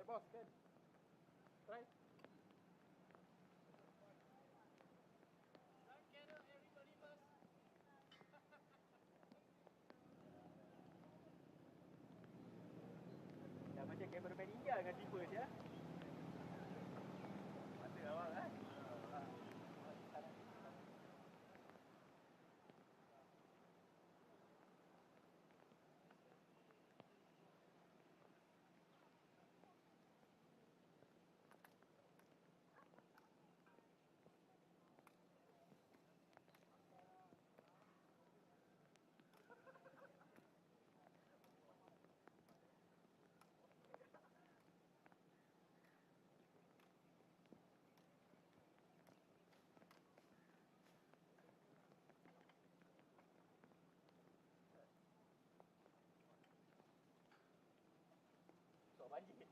boss, can. Try. Dah macam kameraman India dengan tipe dia. Masa awal kan? Banjir.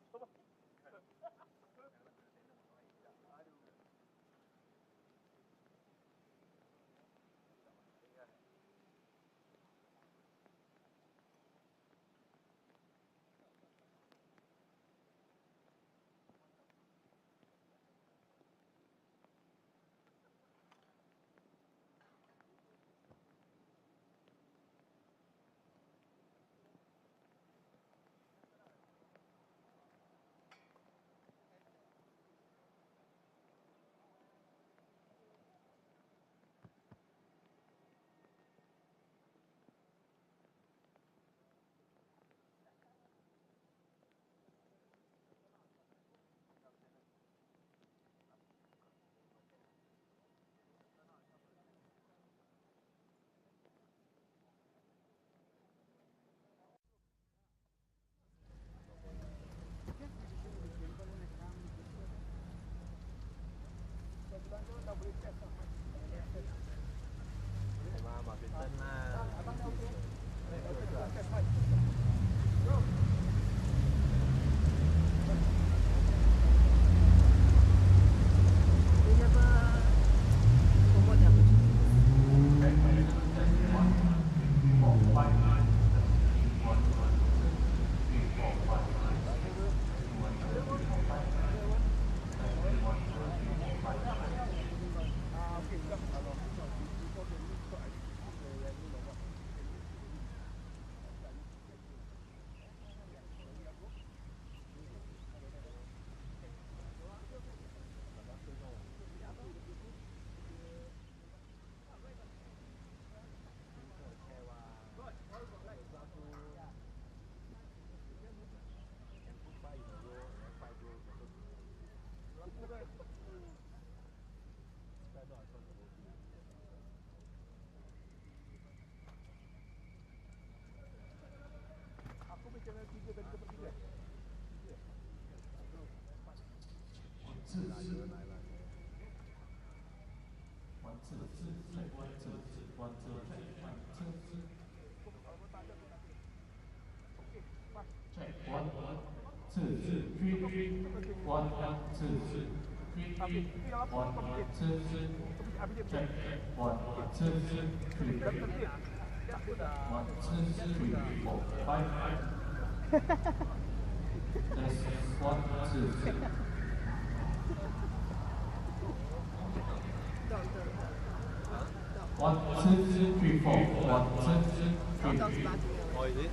Oh, is it?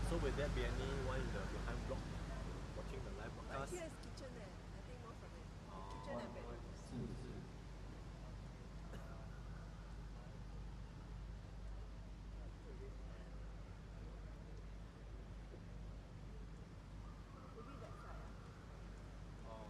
So will there be anyone in the behind block watching the live broadcast? Here's kitchen there. I think most of it. Kitchen and bedrooms. Maybe that side. Oh.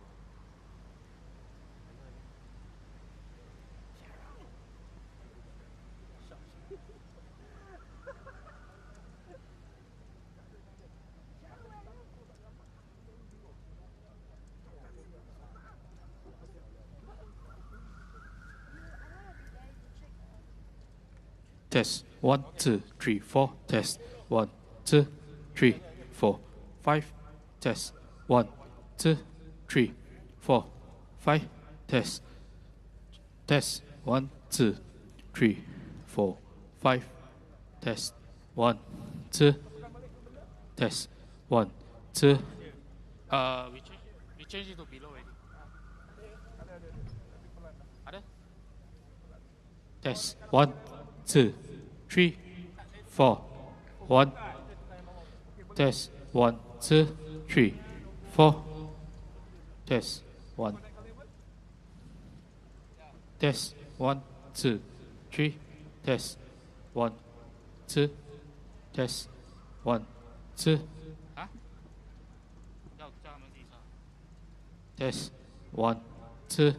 Test 1, 2, 3, 4. Test 1, 2, 3, 4, 5. Test 1, 2, 3, 4, 5. Test. Test 1, 2, 3, 4, 5. Test 1, 2. Test 1, 2. We change it to below already. Ada? Test 1, 2, 3, 4. 1. Test 1, 2, 3, 4. Test 1. Test 1, 2, 3. Test 1, 2. Test 1, 2. Hả? Test 1, 2,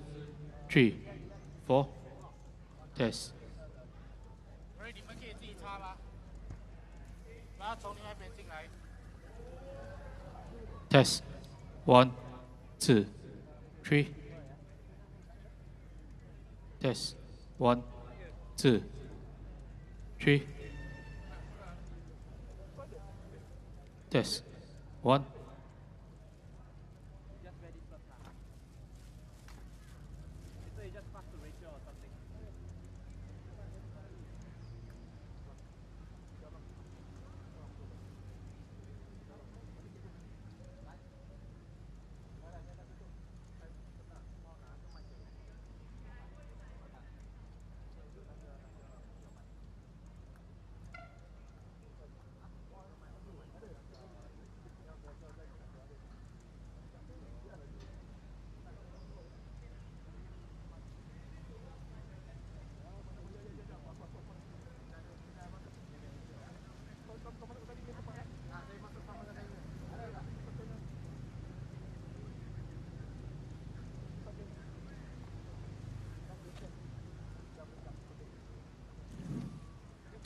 3, 4. Test. Test 1, 2, 3. Test 1, 2, 3. Test 1.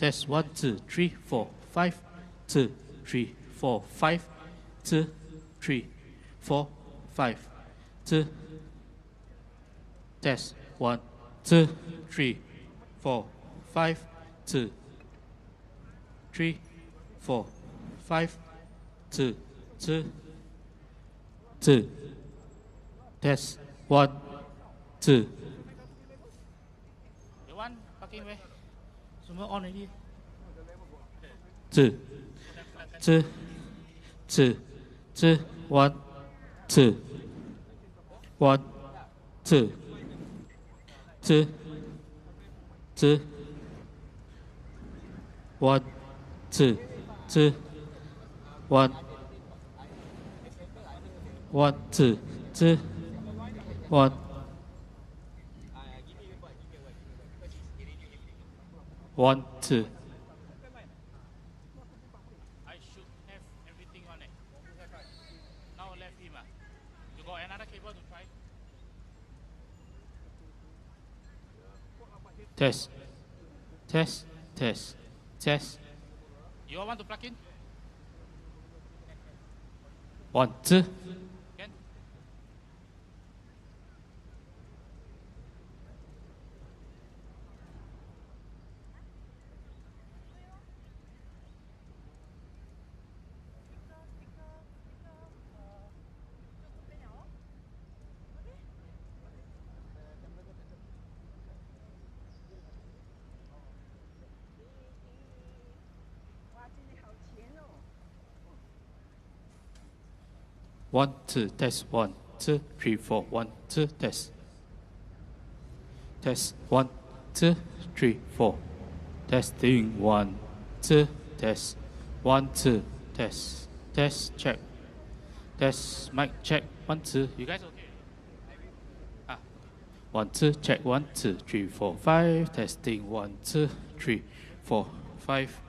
Test 1, 2, 3, 4, 5. 2, 3, 4, 5. 2, 3, 4, 5. 2. Test 1, 2, 3, 4, 5. 2, 3, 4, 5. 2, 2. 2. Test 1, 2. You want parking way? Semua on already. 2, 2, 2, 2, 1, 2, 1, 2, 2, 2, 1, 2, 2, 1, 1, 2, 2, 1. 1, 2. I should have everything on it. Now left him. You got another cable to try? Test. Test. Test. Test. You all want to plug in? 1, 2. Can? One, two, test 1, 2, 3, 4, 1, 2, test. Test 1, 2, 3, 4. Testing 1, 2, test. 1, 2, test. Test, check. Test, mic check. 1, 2. You guys okay? 1, 2, check. 1, 2, 3, 4, 5. Testing 1, 2, 3, 4, 5.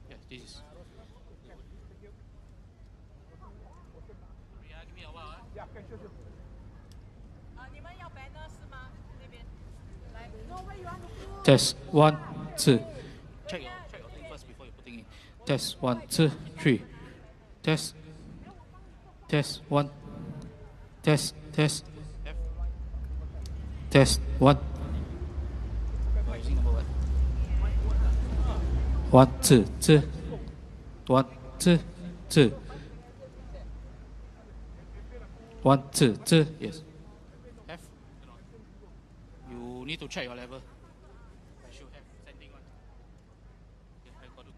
Yeah, this is. Test 1, 2. Check your thing first before you putting in. Test 1, 2, 3. Test. Test 1. Test. Test. Test 1. Using number 1. 1, 2, 2. 1, 2, 2. 1, 2, 2. Yes. F. You need to check your level. I should have sending one. Yes, I got to.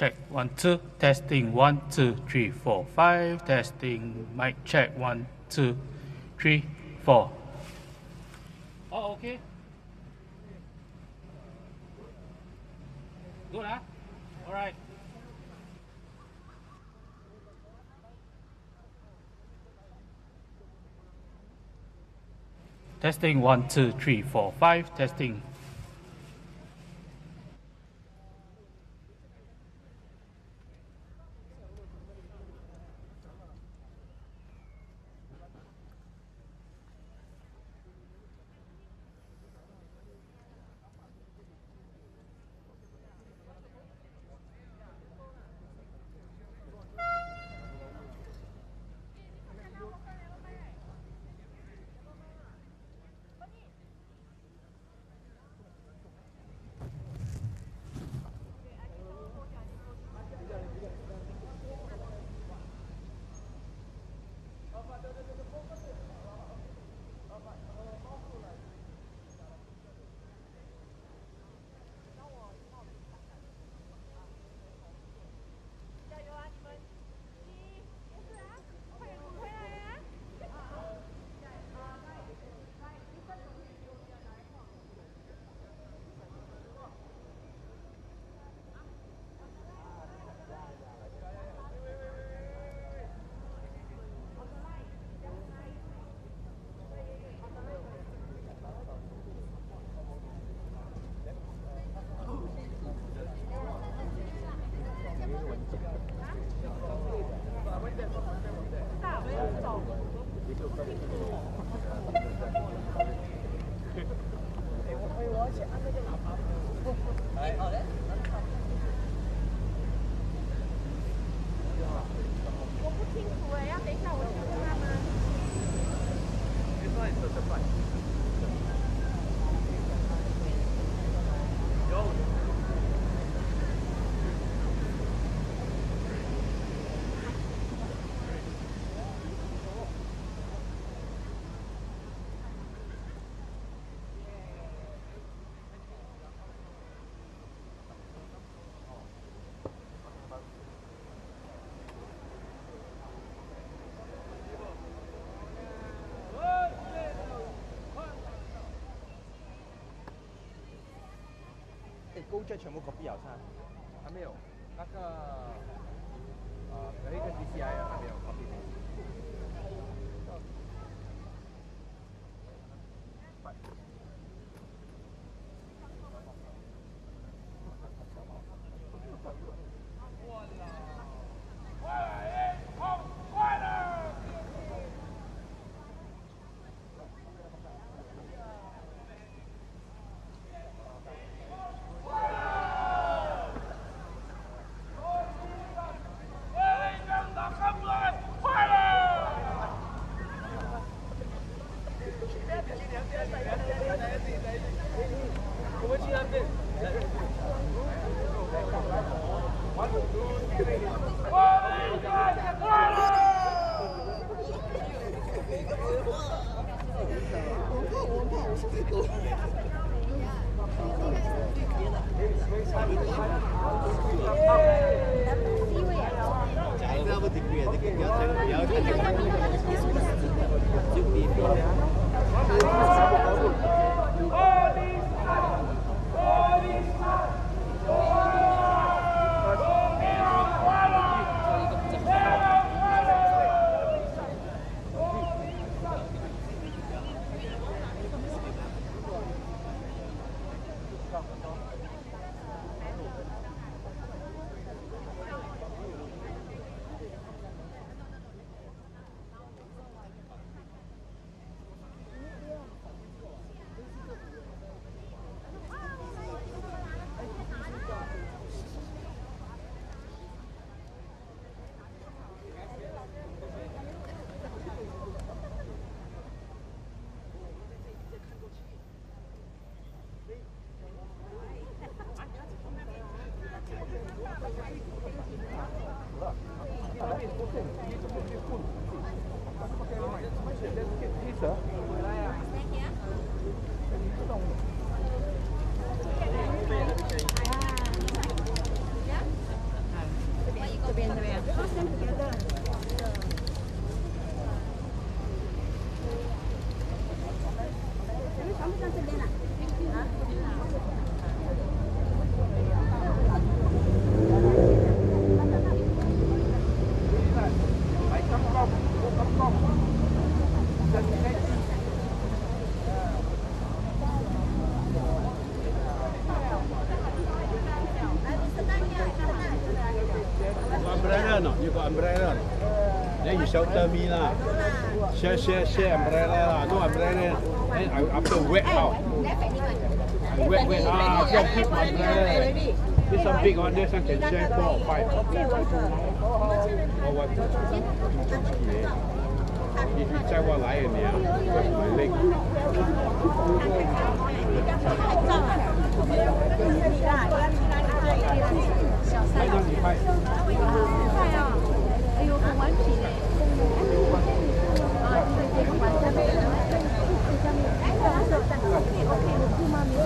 check 1 2 testing 1 2 3 4 5 testing mic check 1 2 3 4. Oh, okay. Good, huh? All right. Testing 1 2 3 4 5 testing.勾券全部 copy 好噻，还没有那个有一个 DCI 还没有 copy。这边。都先别的。你们上不上这边了？啊？Umbrella no? You got umbrella? Then you shelter me lah. Share umbrella lah. No umbrella. Then I after wet out. Wet ah. Don't keep umbrella. This one big one. This one can share 4 or 5. Or what? 你载我来的你啊 ，my leg。拍张你拍。快啊！哎呦，很顽皮嘞。啊，这个完全没有。OK， 我姑妈没有，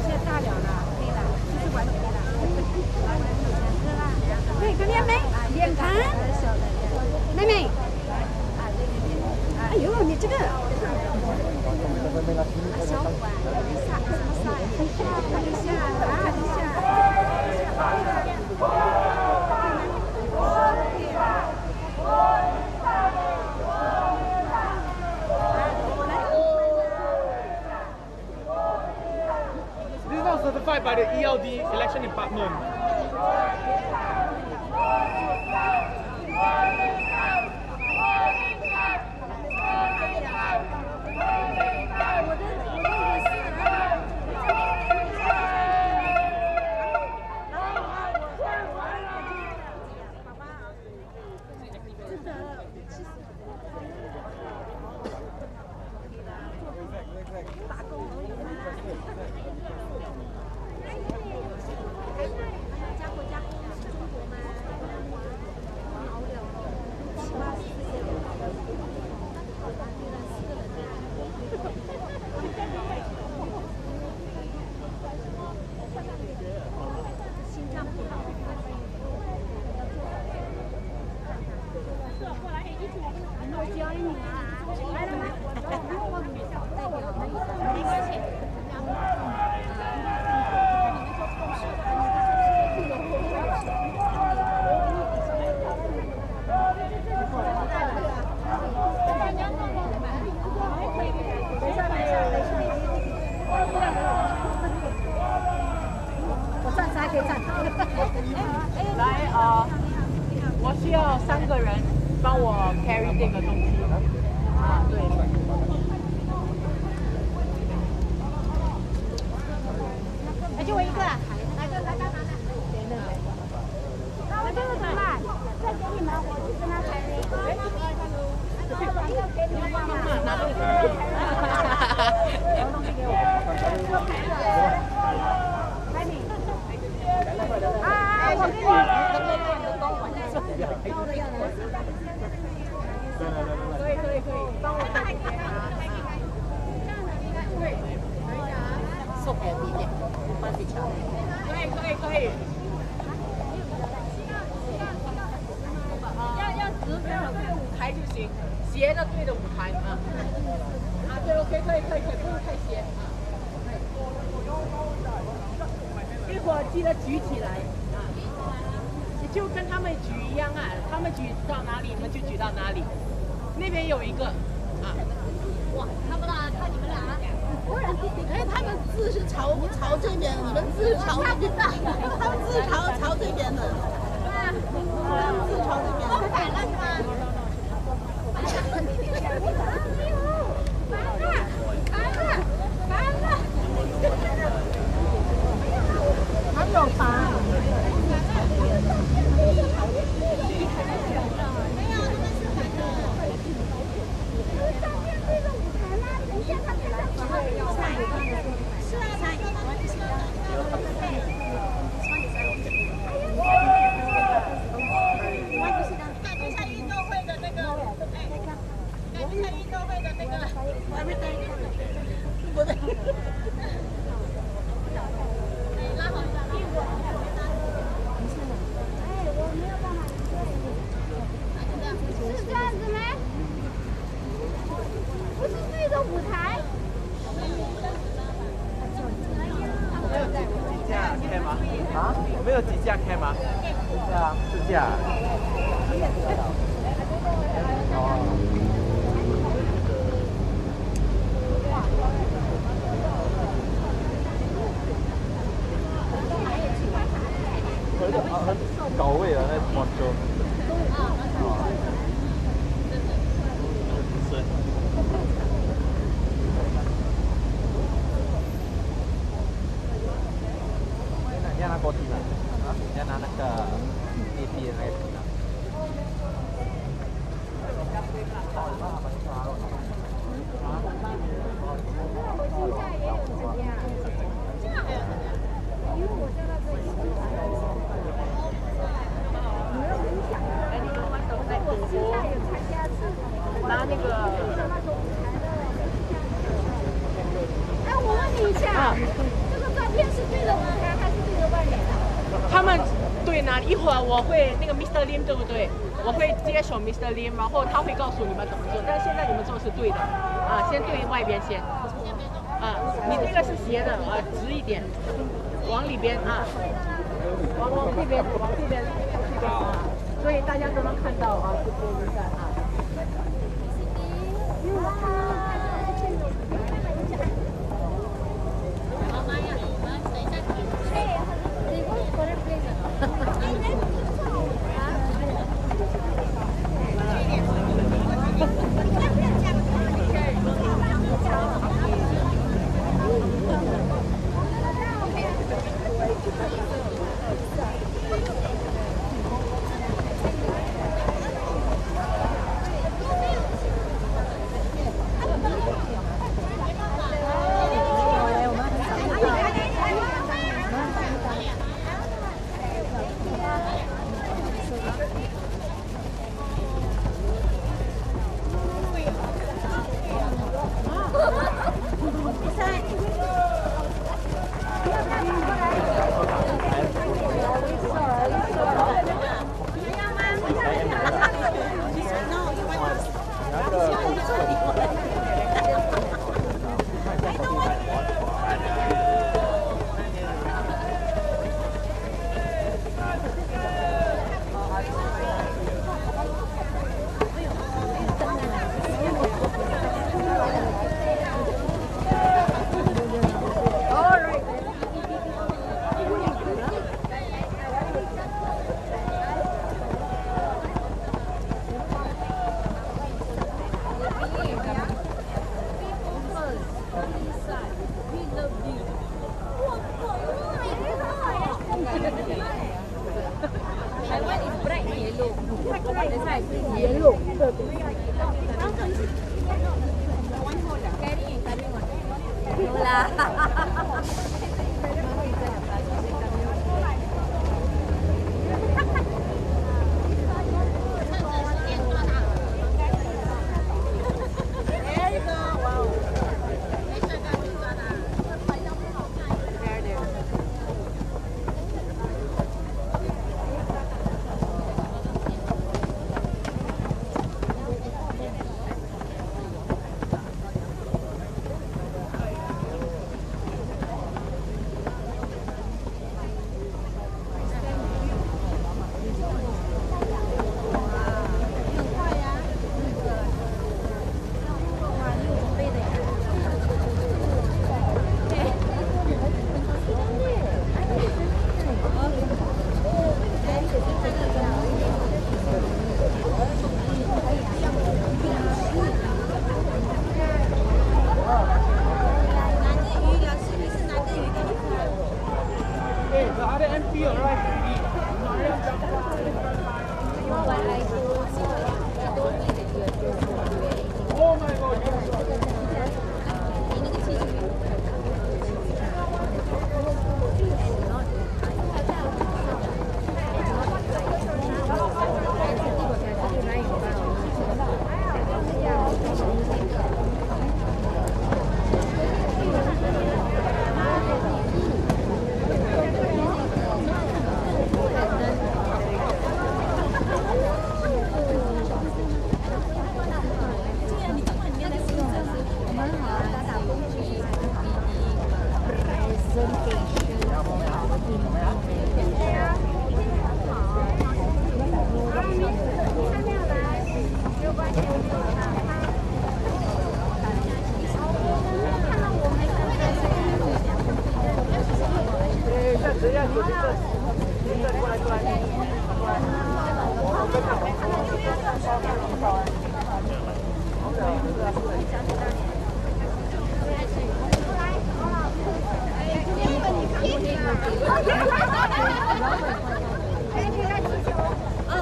现在大了啦，可以了，就是顽皮了。对，看见没？脸盘。妹妹。哎呦，你这个。小碗，啥什么啥？This is not certified by the ELD election department.我需要3个人帮我 carry 这个东西。啊，对。哎，就我一个啊。来干嘛呢？那这个怎么办？再给你们，我去跟他排队。拿东西。拿东西给我。排名。我给你。可以，帮我带一点。送给你的，帮你瞧。可以。要直跟着对着舞台就行，斜着对着舞台啊。啊，对 ，OK， 可以，不用太斜啊。一会儿记得举起来啊，就跟他们举一样啊，他们举到哪里你们就举到哪里。那边有一个啊，哇，看不到啊，看你们俩。哎，他们字是朝这边，你们字是朝那边的，他们字朝这边的。他们字朝这边。反了是吗？烦了。还有烦。们有几架 cam 吗？4架。很搞味啊，那广州。你拿过去了？啊？你拿那个AT那个。拿那个。哎，我问你一下，这个照片是对着舞台还是对着外面的？他们对哪里？一会儿我会那个 Mr. Lim 对不对？我会接手 Mr. Lim， 然后他会告诉你们怎么做。但是现在你们做是对的，啊，先对外边先，啊，你这个是斜的，啊，直一点，往里边啊，往这边，啊，所以大家都能看到啊，这边一下啊。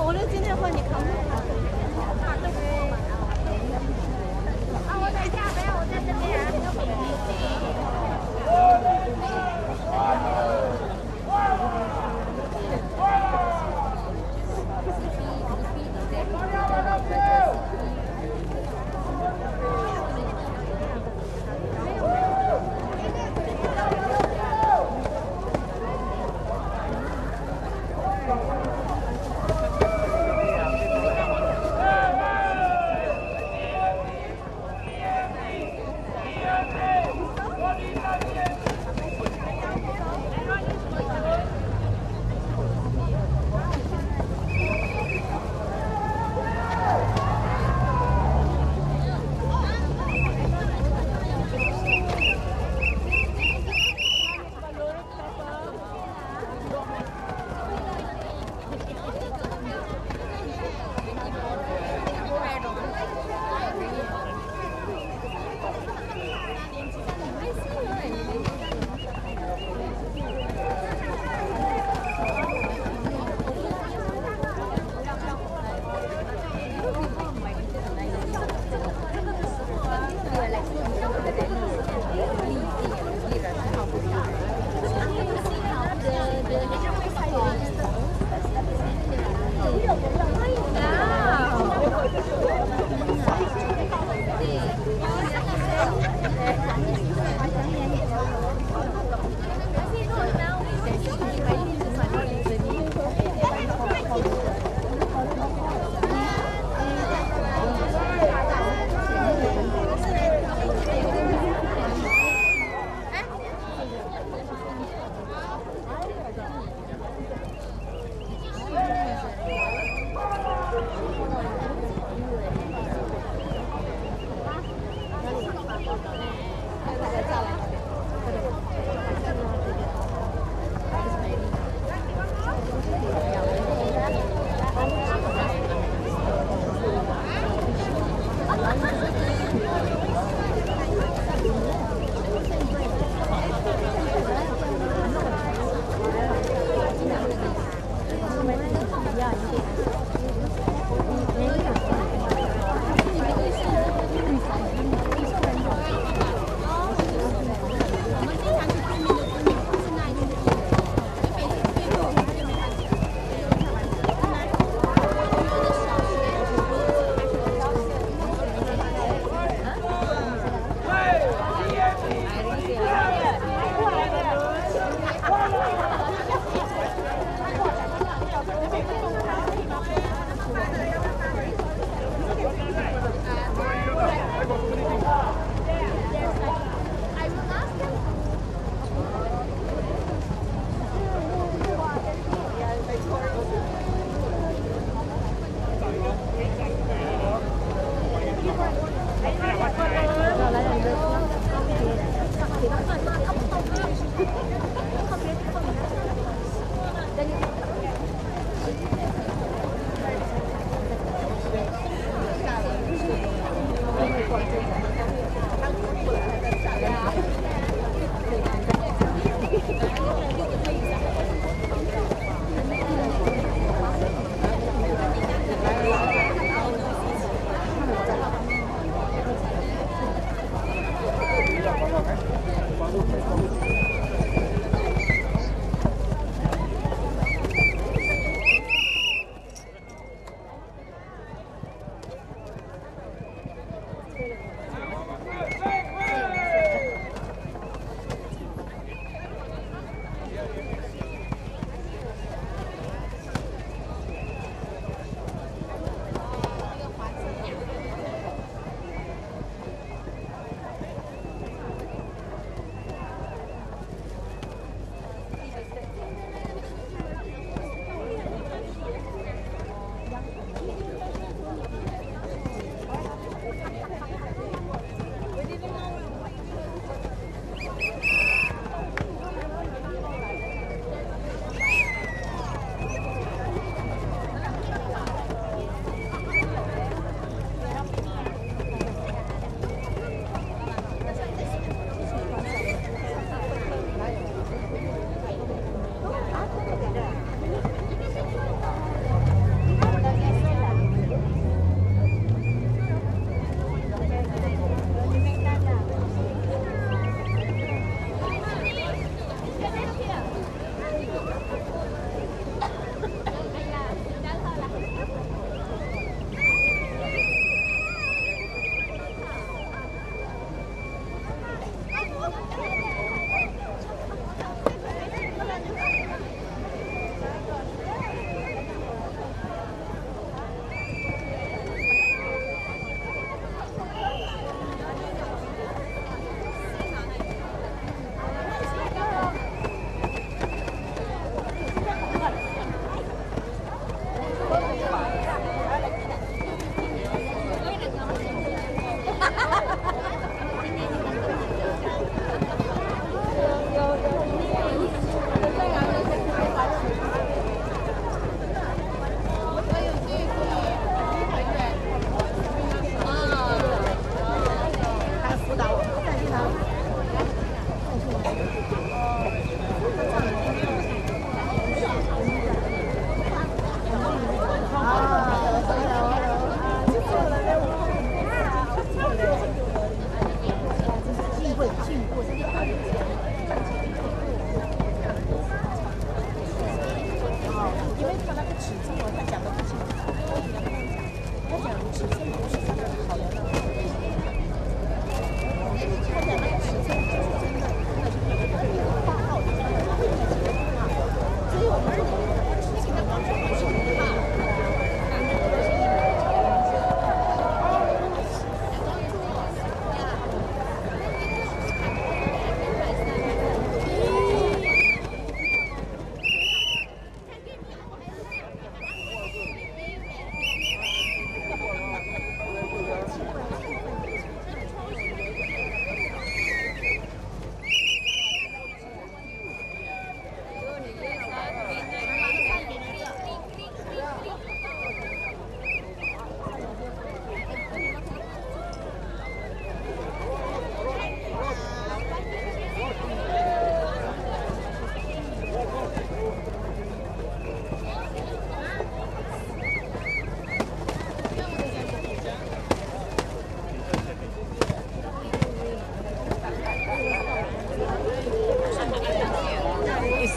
我就今天换你扛。我等一下，没有，我在这边。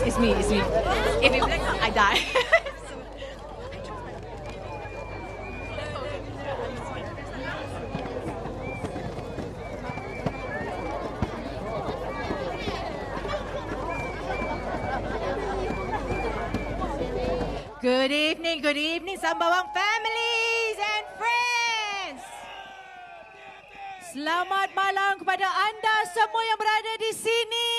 It's me. If you black out, I die. Good evening, Sembawang families and friends. Selamat malam kepada anda semua yang berada di sini.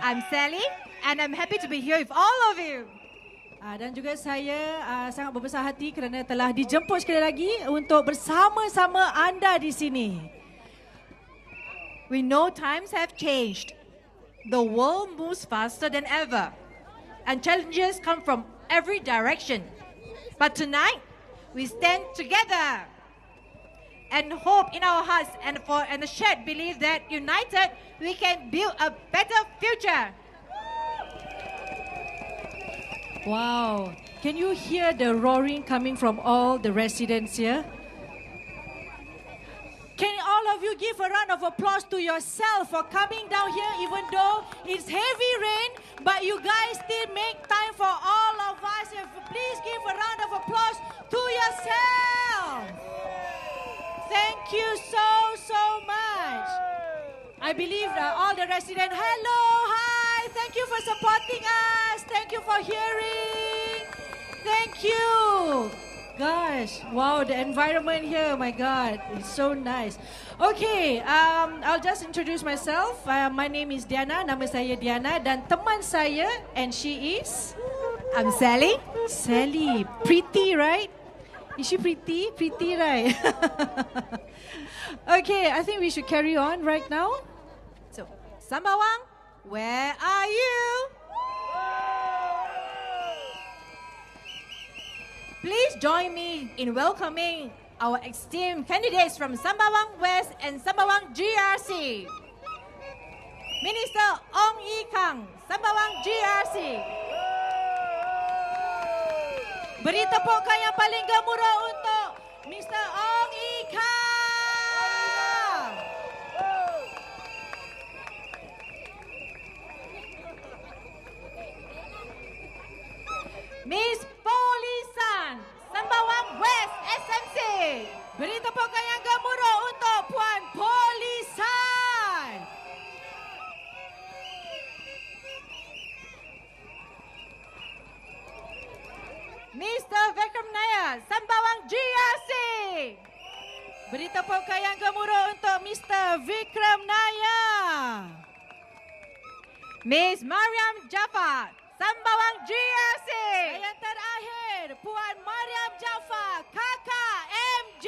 I'm Sally and I'm happy to be here with all of you. Dan juga saya sangat berbesar hati kerana telah dijemput sekali lagi untuk bersama-sama anda di sini. We know times have changed. The world moves faster than ever and challenges come from every direction. But tonight, we stand together and hope in our hearts and a shared belief that united, we can build a better future. Wow, can you hear the roaring coming from all the residents here? Can all of you give a round of applause to yourself for coming down here even though it's heavy rain, but you guys still make time for all of us. Please give a round of applause to yourself. Thank you so much. I believe all the residents, hello, hi, thank you for supporting us. Thank you for hearing. Thank you. Gosh, wow, the environment here, my God, it's so nice. Okay, I'll just introduce myself. My name is Diana, nama saya Diana, dan teman saya, and she is? I'm Sally. Sally, pretty, right? Is she pretty? Pretty, right? Okay, I think we should carry on right now. So, Sembawang, where are you? Please join me in welcoming our esteemed candidates from Sembawang West and Sembawang GRC. Minister Ong Yi Kang, Sembawang GRC. Beri tepukan yang paling gemuruh untuk Mr. Ong Yi Kang. Miss Polisan, Sembawang West SMC. Beri tepukan yang gemuruh untuk Puan Polisan. Mr. Vikram Nair, Sembawang GRC. Beri tepukan yang gemuruh untuk Mr. Vikram Nair. Miss Mariam Jafar, Sembawang GRC. Yang terakhir, Puan Mariam Jafar, Kakak MJ.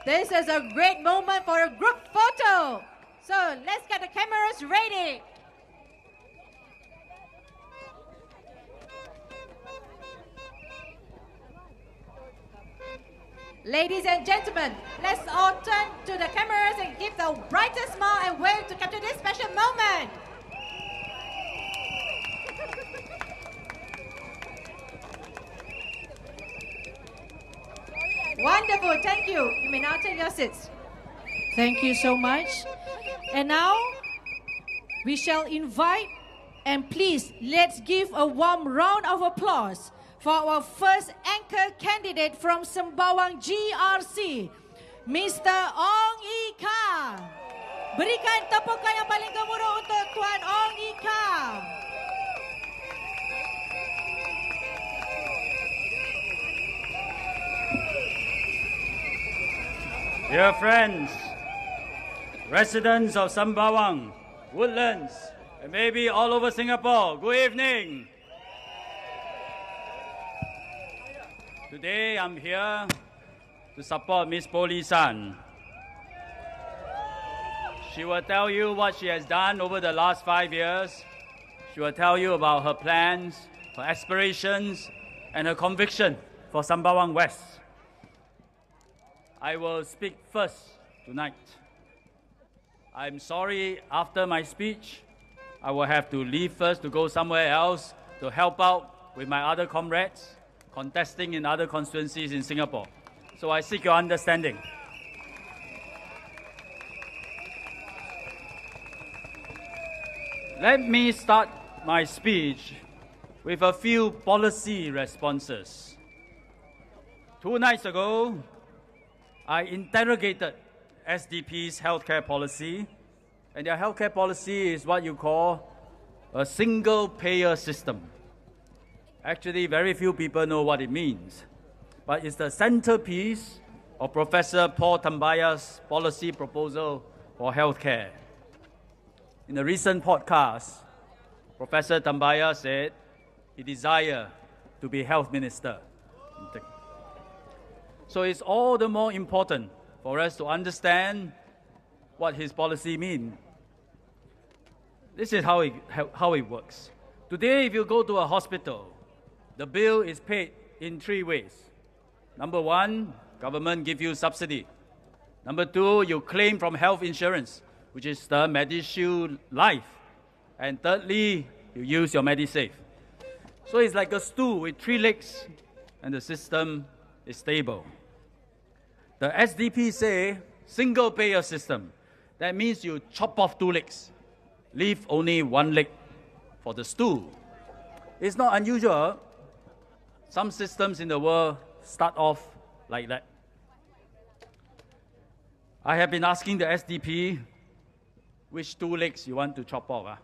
This is a great moment for a group photo. So let's get the cameras ready. Ladies and gentlemen, let's all turn to the cameras and give the brightest smile and wave to capture this special moment. Wonderful, thank you. You may now take your seats. Thank you so much. And now, we shall invite, and please, let's give a warm round of applause for our first anchor candidate from Sembawang GRC, Mr. Ong Ika. Berikan tepukan yang paling gemuruh untuk Tuan Ong Ika. Dear friends, residents of Sembawang, Woodlands, and maybe all over Singapore, good evening. Today I'm here to support Ms. Poli San. She will tell you what she has done over the last 5 years. She will tell you about her plans, her aspirations, and her conviction for Sembawang West. I will speak first tonight. I'm sorry, after my speech, I will have to leave first to go somewhere else to help out with my other comrades contesting in other constituencies in Singapore. So I seek your understanding. Let me start my speech with a few policy responses. 2 nights ago, I interrogated SDP's healthcare policy, and their healthcare policy is what you call a single-payer system. Actually, very few people know what it means, but it's the centerpiece of Professor Paul Tambaya's policy proposal for healthcare. In a recent podcast, Professor Tambaya said he desired to be health minister. So it's all the more important for us to understand what his policy means. This is how it works. Today, if you go to a hospital, the bill is paid in 3 ways. Number 1, government gives you subsidy. Number 2, you claim from health insurance, which is the MediShield Life. And thirdly, you use your MediSave. So it's like a stool with 3 legs, and the system is stable. The SDP say single-payer system. That means you chop off 2 legs, leave only 1 leg for the stool. It's not unusual. Some systems in the world start off like that. I have been asking the SDP which 2 legs you want to chop off.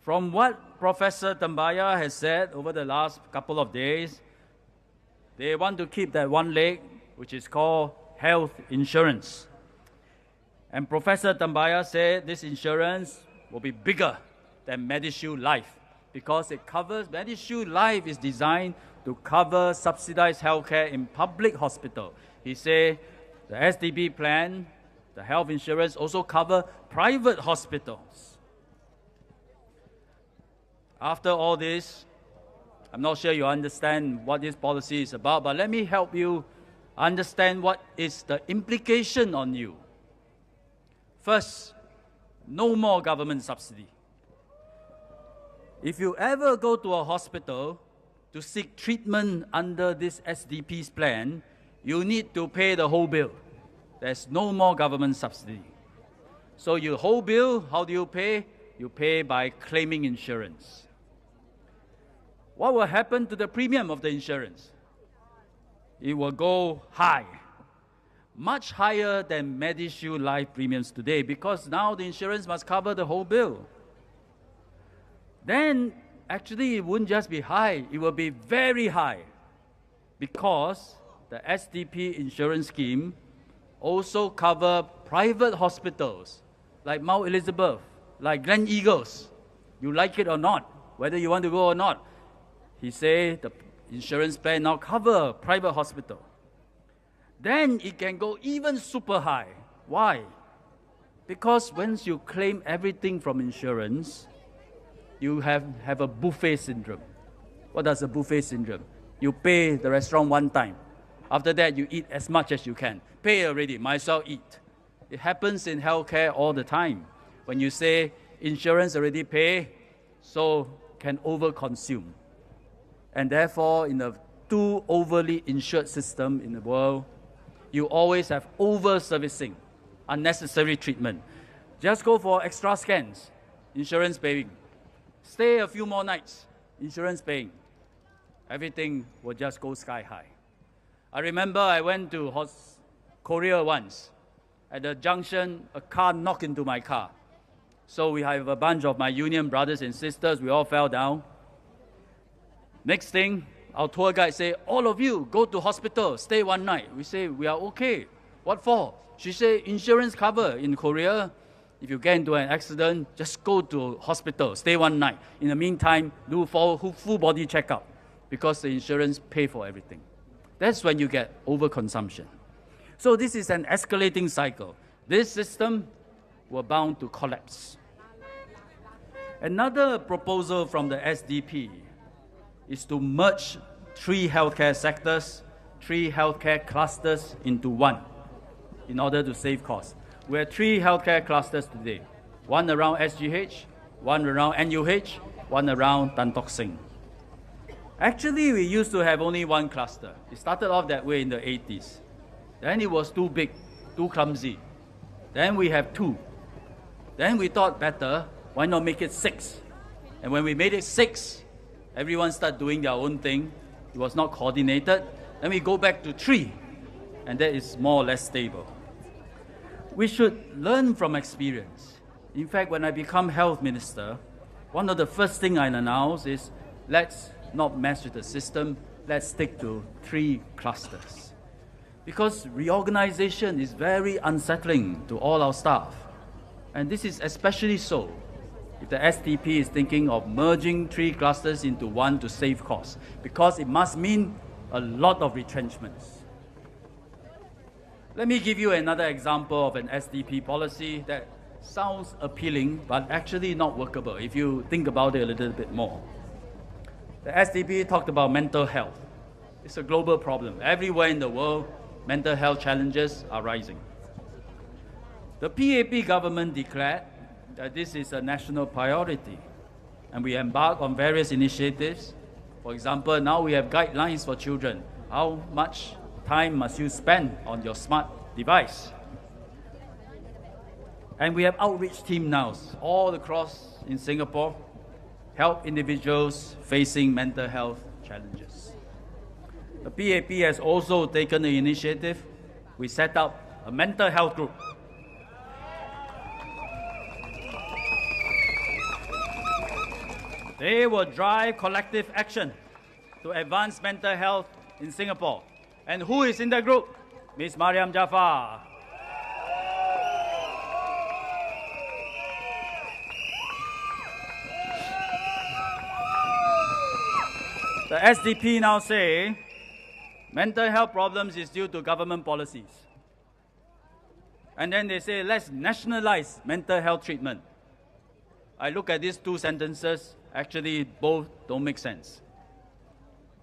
From what Professor Tambaya has said over the last couple of days, they want to keep that 1 leg, which is called health insurance. And Professor Tambaya said this insurance will be bigger than MediShield Life because it covers, MediShield Life is designed to cover subsidized healthcare in public hospital. He said the SDP plan, the health insurance also cover private hospitals. After all this, I'm not sure you understand what this policy is about, but let me help you understand what is the implication on you. First, no more government subsidy. If you ever go to a hospital to seek treatment under this SDP's plan, you need to pay the whole bill. There's no more government subsidy. So your whole bill, how do you pay? You pay by claiming insurance. What will happen to the premium of the insurance? It will go high, much higher than MediShield Life premiums today, because now the insurance must cover the whole bill. Then, actually, it wouldn't just be high, it will be very high, because the SDP insurance scheme also covers private hospitals, like Mount Elizabeth, like Glen Eagles. You like it or not, whether you want to go or not. He said the insurance plan now cover private hospital. Then it can go even super high. Why? Because once you claim everything from insurance, you have a buffet syndrome. What does a buffet syndrome? You pay the restaurant 1 time. After that, you eat as much as you can. Pay already, might as well eat. It happens in healthcare all the time. When you say insurance already pay, so can overconsume. And therefore, in a too overly insured system in the world, you always have over-servicing, unnecessary treatment. Just go for extra scans, insurance paying. Stay a few more nights, insurance paying. everything will just go sky high. I remember I went to Korea once. At the junction, a car knocked into my car. So we have a bunch of my union brothers and sisters. We all fell down. Next thing, our tour guide say, all of you go to hospital, stay one night. We say, we are okay. What for? She say, insurance cover in Korea. If you get into an accident, just go to hospital, stay one night. In the meantime, do full body checkup because the insurance pay for everything. That's when you get overconsumption. So this is an escalating cycle. This system were bound to collapse. Another proposal from the SDP is to merge 3 healthcare sectors, 3 healthcare clusters into one in order to save costs. We have 3 healthcare clusters today. One around SGH, one around NUH, one around Tan Tock Seng. Actually, we used to have only 1 cluster. It started off that way in the 80s. Then it was too big, too clumsy. Then we have 2. Then we thought better, why not make it 6? And when we made it 6, everyone started doing their own thing. It was not coordinated. Then we go back to 3, and that is more or less stable. We should learn from experience. In fact, when I become health minister, one of the first things I announce is, let's not mess with the system, let's stick to 3 clusters. Because reorganization is very unsettling to all our staff. And this is especially so if the SDP is thinking of merging 3 clusters into one to save costs, because it must mean a lot of retrenchments. Let me give you another example of an SDP policy that sounds appealing, but actually not workable if you think about it a little bit more. The SDP talked about mental health. It's a global problem. Everywhere in the world, mental health challenges are rising. The PAP government declared that this is a national priority, and we embark on various initiatives. For example, now we have guidelines for children. How much time must you spend on your smart device? And we have outreach teams now all across in Singapore, help individuals facing mental health challenges. The PAP has also taken the initiative. We set up a mental health group. They will drive collective action to advance mental health in Singapore. And who is in the group? Ms. Mariam Jafar. The SDP now say mental health problems is due to government policies. And then they say, let's nationalize mental health treatment. I look at these 2 sentences, actually both don't make sense.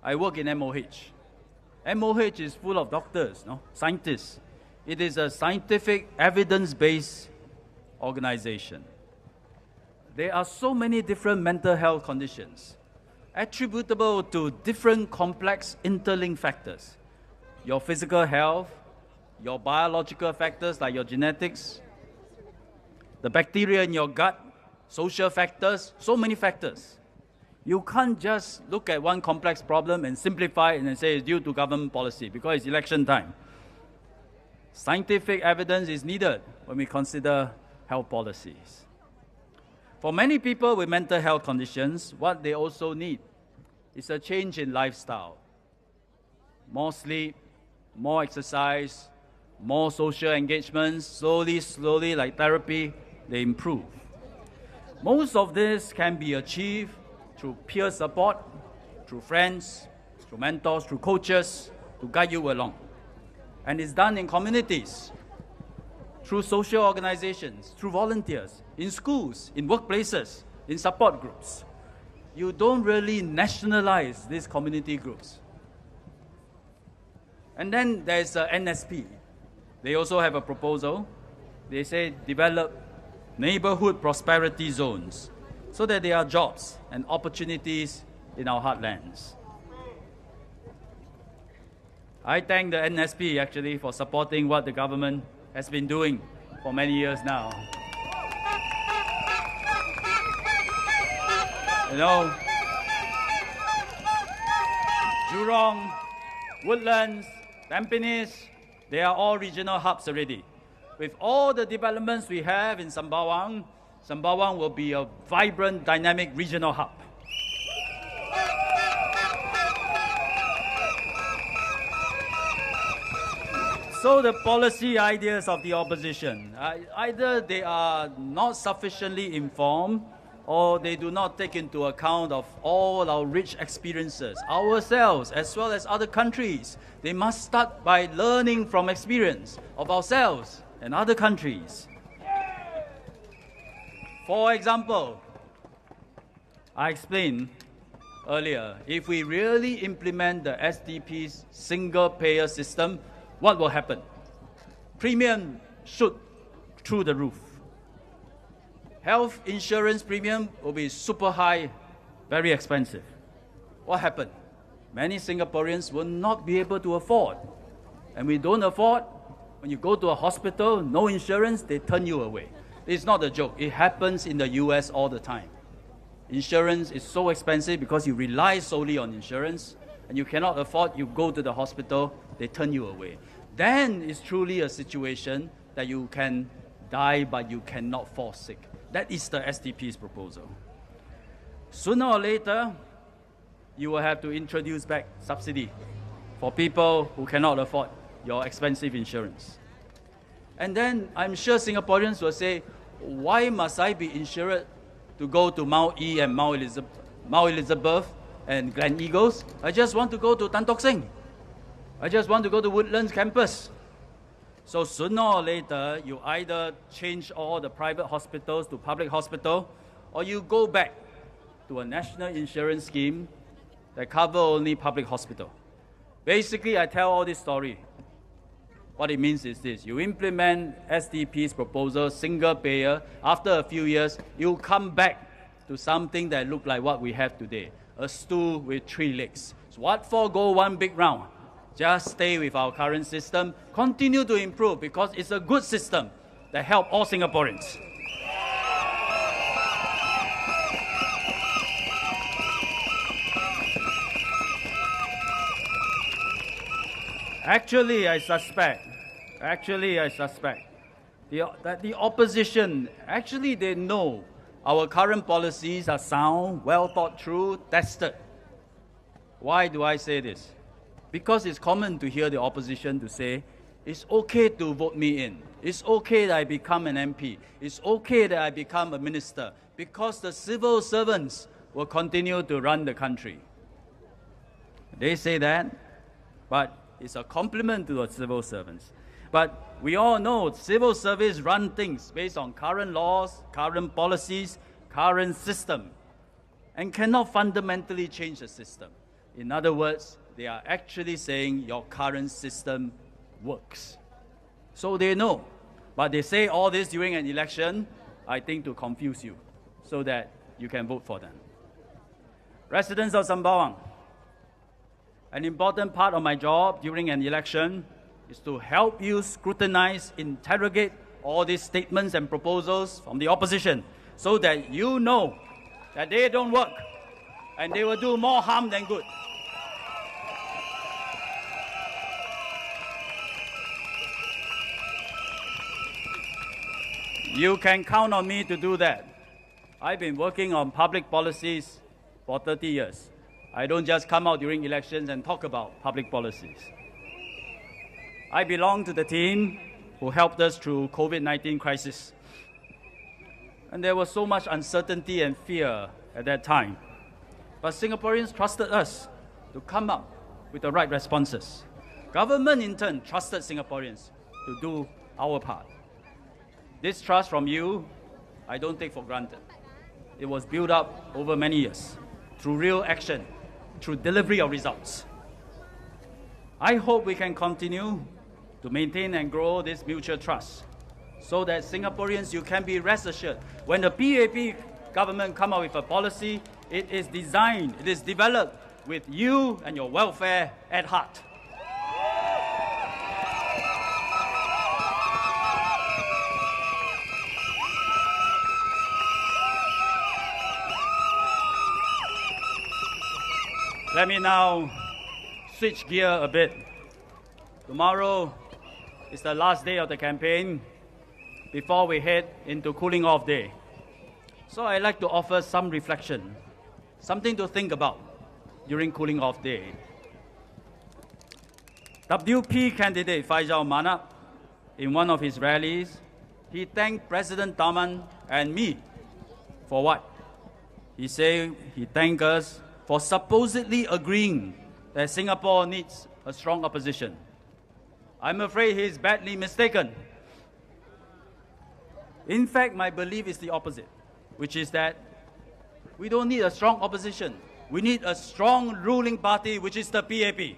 I work in MOH. MOH is full of doctors, scientists. It is a scientific, evidence-based organization. There are so many different mental health conditions attributable to different complex interlinked factors. Your physical health, your biological factors like your genetics, the bacteria in your gut, social factors, so many factors. You can't just look at one complex problem and simplify it and say it's due to government policy because it's election time. Scientific evidence is needed when we consider health policies. For many people with mental health conditions, what they also need is a change in lifestyle. More sleep, more exercise, more social engagements, slowly, like therapy, they improve. Most of this can be achieved through peer support, through friends, through mentors, through coaches to guide you along. And it's done in communities, through social organizations, through volunteers, in schools, in workplaces, in support groups. You don't really nationalize these community groups. And then there's NSP. They also have a proposal. They say develop neighborhood prosperity zones so that there are jobs and opportunities in our heartlands. I thank the NSP actually for supporting what the government has been doing for many years now. Jurong, Woodlands, Tampines, they are all regional hubs already. With all the developments we have in Sembawang, Sembawang will be a vibrant, dynamic regional hub. So the policy ideas of the opposition, either they are not sufficiently informed or they do not take into account of all our rich experiences, ourselves as well as other countries. They must start by learning from experience of ourselves and other countries. For example, I explained earlier, if we really implement the SDP's single-payer system, what will happen? Premium shoot through the roof. Health insurance premium will be super high, very expensive. What happened? Many Singaporeans will not be able to afford. And we don't afford, when you go to a hospital, no insurance, they turn you away. It's not a joke. It happens in the US all the time. Insurance is so expensive because you rely solely on insurance and you cannot afford, you go to the hospital, they turn you away. Then it's truly a situation that you can die but you cannot fall sick. That is the SDP's proposal. Sooner or later, you will have to introduce back subsidy for people who cannot afford your expensive insurance. And then I'm sure Singaporeans will say, why must I be insured to go to Mount E and Mount Elizabeth and Glen Eagles? I just want to go to Tan Tock Seng. I just want to go to Woodlands campus. So sooner or later, you either change all the private hospitals to public hospital, or you go back to a national insurance scheme that cover only public hospital. Basically, I tell all this story. What it means is this: you implement SDP's proposal, single payer. After a few years, you come back to something that looks like what we have today, a stool with 3 legs. So what for go one big round? Just stay with our current system, continue to improve because it's a good system that helps all Singaporeans. Actually, I suspect that the opposition, actually they know our current policies are sound, well thought through, tested. Why do I say this? Because it's common to hear the opposition to say, it's okay to vote me in. It's okay that I become an MP. It's okay that I become a minister because the civil servants will continue to run the country. They say that, but it's a compliment to the civil servants. But we all know civil service run things based on current laws, current policies, current system, and cannot fundamentally change the system. In other words, they are actually saying your current system works. So they know. But they say all this during an election, I think to confuse you, so that you can vote for them. Residents of Sembawang, an important part of my job during an election is to help you scrutinize, interrogate all these statements and proposals from the opposition, so that you know that they don't work and they will do more harm than good. You can count on me to do that. I've been working on public policies for 30 years. I don't just come out during elections and talk about public policies. I belong to the team who helped us through COVID-19 crisis. And there was so much uncertainty and fear at that time. But Singaporeans trusted us to come up with the right responses. Government in turn trusted Singaporeans to do our part. This trust from you, I don't take for granted. It was built up over many years, through real action, through delivery of results. I hope we can continue to maintain and grow this mutual trust, so that Singaporeans, you can be rest assured, when the PAP government come up with a policy, it is designed, it is developed with you and your welfare at heart. Let me now switch gear a bit. Tomorrow is the last day of the campaign before we head into cooling off day. So I'd like to offer some reflection, something to think about during cooling off day. WP candidate Faisal Manap, in one of his rallies, he thanked President Taman and me for what? He said he thanked us for supposedly agreeing that Singapore needs a strong opposition. I'm afraid he is badly mistaken. In fact, my belief is the opposite, which is that we don't need a strong opposition. We need a strong ruling party, which is the PAP.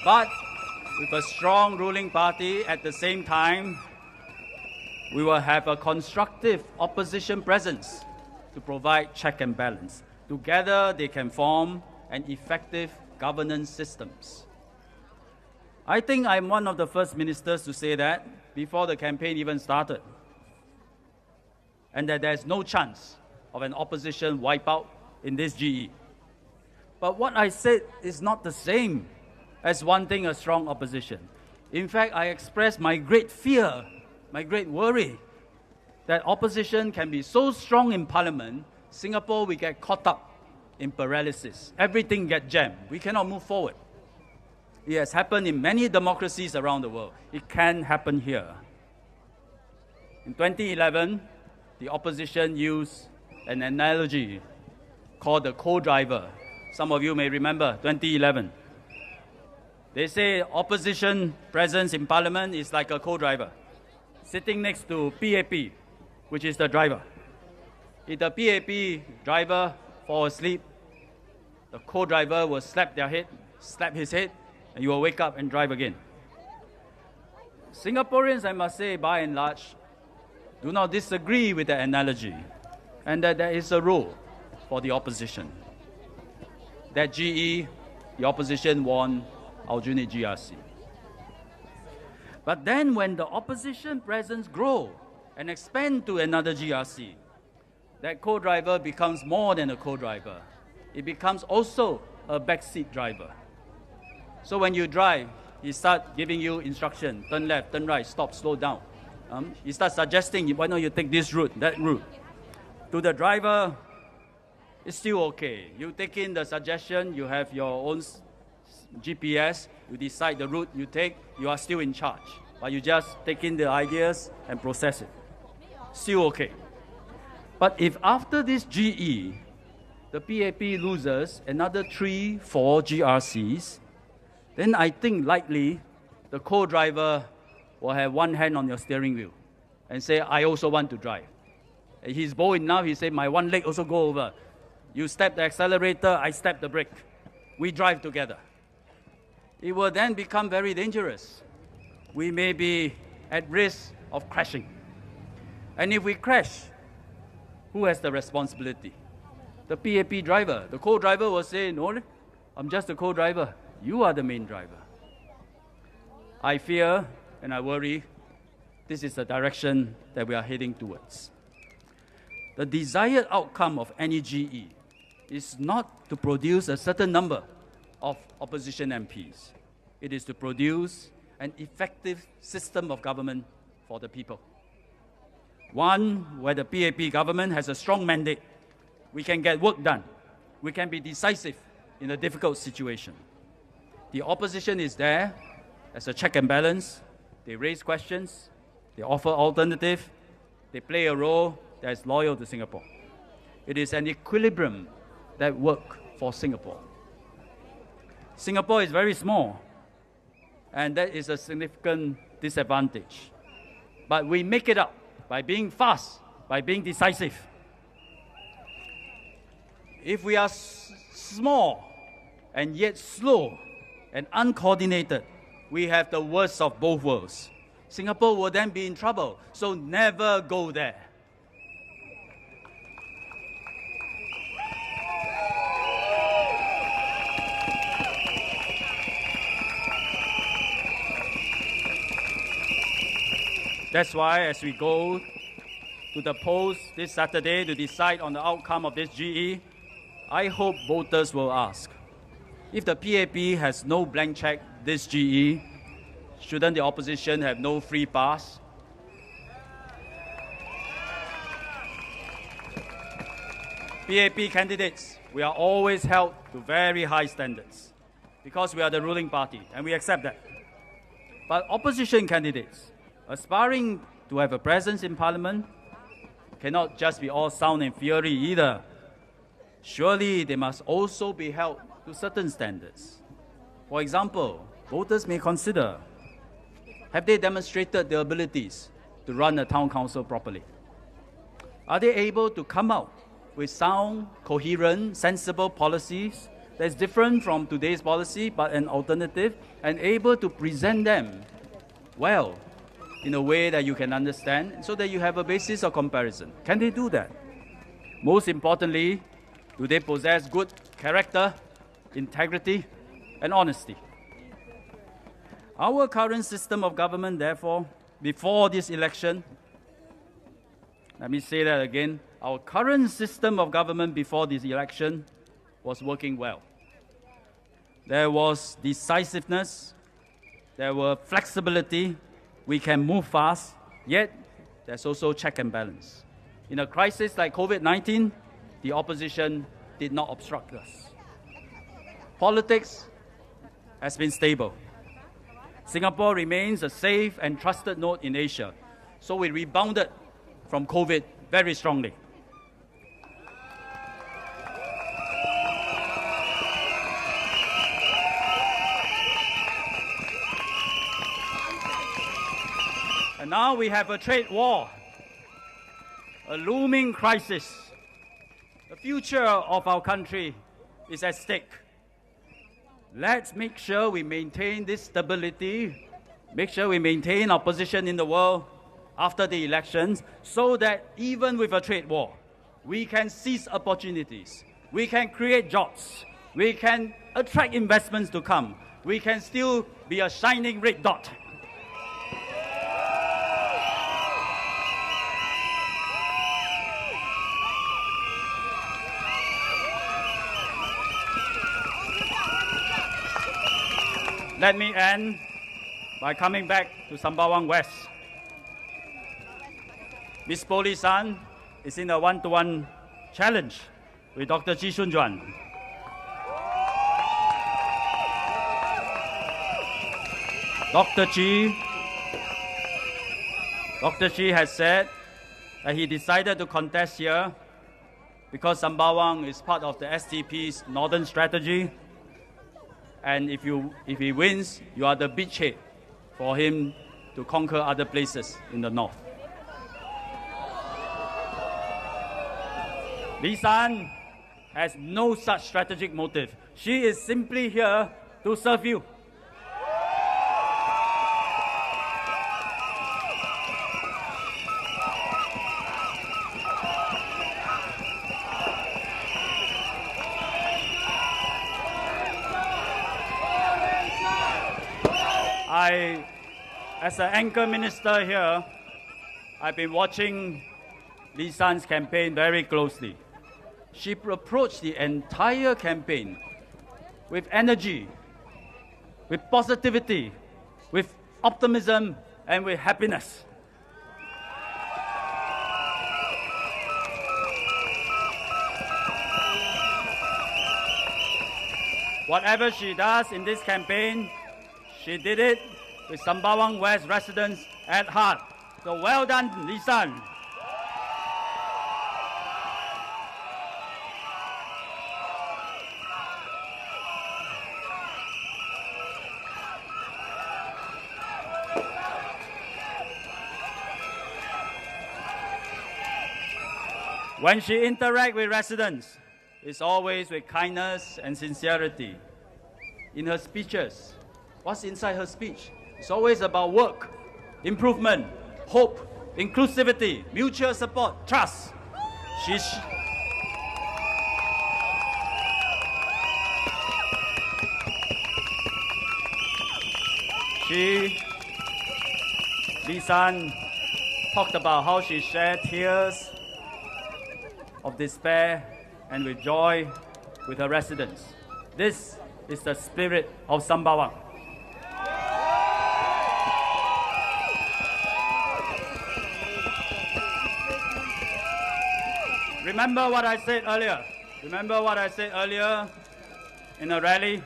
But with a strong ruling party, at the same time, we will have a constructive opposition presence to provide check and balance. Together, they can form an effective governance systems. I think I'm one of the first ministers to say that before the campaign even started, and that there's no chance of an opposition wipeout in this GE. But what I said is not the same as wanting a strong opposition. In fact, I expressed my great fear, my great worry, that opposition can be so strong in Parliament, Singapore will get caught up in paralysis. Everything gets jammed. We cannot move forward. It has happened in many democracies around the world. It can happen here. In 2011, the opposition used an analogy called the co-driver. Some of you may remember 2011. They say opposition presence in Parliament is like a co-driver, sitting next to PAP, which is the driver. If the PAP driver falls asleep, the co-driver will slap his head, and you will wake up and drive again. Singaporeans, I must say, by and large, do not disagree with the analogy, and that there is a role for the opposition. That GE, the opposition won Aljunied GRC. But then when the opposition presence grow and expand to another GRC, that co-driver becomes more than a co-driver. It becomes also a backseat driver. So when you drive, he starts giving you instruction, turn left, turn right, stop, slow down. He starts suggesting, why don't you take this route, that route. To the driver, it's still okay. You take in the suggestion, you have your own GPS, you decide the route you take, you are still in charge. But you just take in the ideas and process it. Still okay. But if after this GE, the PAP loses another 3-4 GRCs, then I think likely the co-driver will have one hand on your steering wheel and say, I also want to drive. And he's bold enough, he said, my one leg also go over. You step the accelerator, I step the brake. We drive together. It will then become very dangerous. We may be at risk of crashing. And if we crash, who has the responsibility? The PAP driver. The co-driver will say, no, I'm just a co-driver. You are the main driver. I fear and I worry this is the direction that we are heading towards. The desired outcome of any GE is not to produce a certain number of opposition MPs. It is to produce an effective system of government for the people. One where the PAP government has a strong mandate. We can get work done. We can be decisive in a difficult situation. The opposition is there as a check and balance. They raise questions. They offer alternative. They play a role that is loyal to Singapore. It is an equilibrium that works for Singapore. Singapore is very small, and that is a significant disadvantage. But we make it up by being fast, by being decisive. If we are small and yet slow and uncoordinated, we have the worst of both worlds. Singapore will then be in trouble, so never go there. That's why as we go to the polls this Saturday to decide on the outcome of this GE, I hope voters will ask, if the PAP has no blank check this GE, shouldn't the opposition have no free pass? PAP candidates, we are always held to very high standards because we are the ruling party and we accept that. But opposition candidates aspiring to have a presence in parliament cannot just be all sound and fury either. Surely they must also be held to certain standards. For example, voters may consider, have they demonstrated their abilities to run a town council properly? Are they able to come out with sound, coherent, sensible policies that's different from today's policy but an alternative, and able to present them well in a way that you can understand so that you have a basis of comparison? Can they do that? Most importantly, do they possess good character, integrity, and honesty? Our current system of government, therefore, before this election, let me say that again, our current system of government before this election was working well. There was decisiveness, there were flexibility, we can move fast, yet there's also check and balance. In a crisis like COVID-19, the opposition did not obstruct us. Politics has been stable. Singapore remains a safe and trusted node in Asia, so we rebounded from COVID very strongly. And now we have a trade war, a looming crisis. The future of our country is at stake. Let's make sure we maintain this stability, make sure we maintain our position in the world after the elections, so that even with a trade war, we can seize opportunities, we can create jobs, we can attract investments to come, we can still be a shining red dot. Let me end by coming back to Sembawang West. Miss Poli San is in a one-to-one challenge with Dr. Chi Shun Juan. Dr. Chi has said that he decided to contest here because Sembawang is part of the STP's northern strategy. And if he wins, you are the beachhead for him to conquer other places in the north. Lee San has no such strategic motive. She is simply here to serve you. As an anchor minister here, I've been watching Lee San's campaign very closely. She approached the entire campaign with energy, with positivity, with optimism, and with happiness. Whatever she does in this campaign, she did it with Sembawang West residents at heart. So well done, Lee San. When she interacts with residents, it's always with kindness and sincerity. In her speeches, what's inside her speech? It's always about work, improvement, hope, inclusivity, mutual support, trust. Lee San talked about how she shared tears of despair and with joy with her residents. This is the spirit of Sembawang. Remember what I said earlier. Remember what I said earlier in a rally.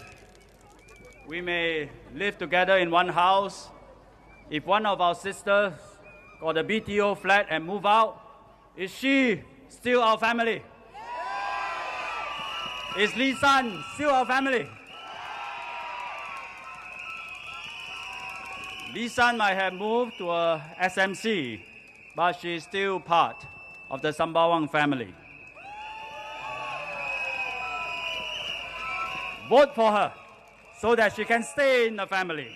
We may live together in one house. If one of our sisters got a BTO flat and move out, is she still our family? Is Lee San still our family? Lee San might have moved to a SMC, but she is still part of the Sembawang family. Vote for her so that she can stay in the family.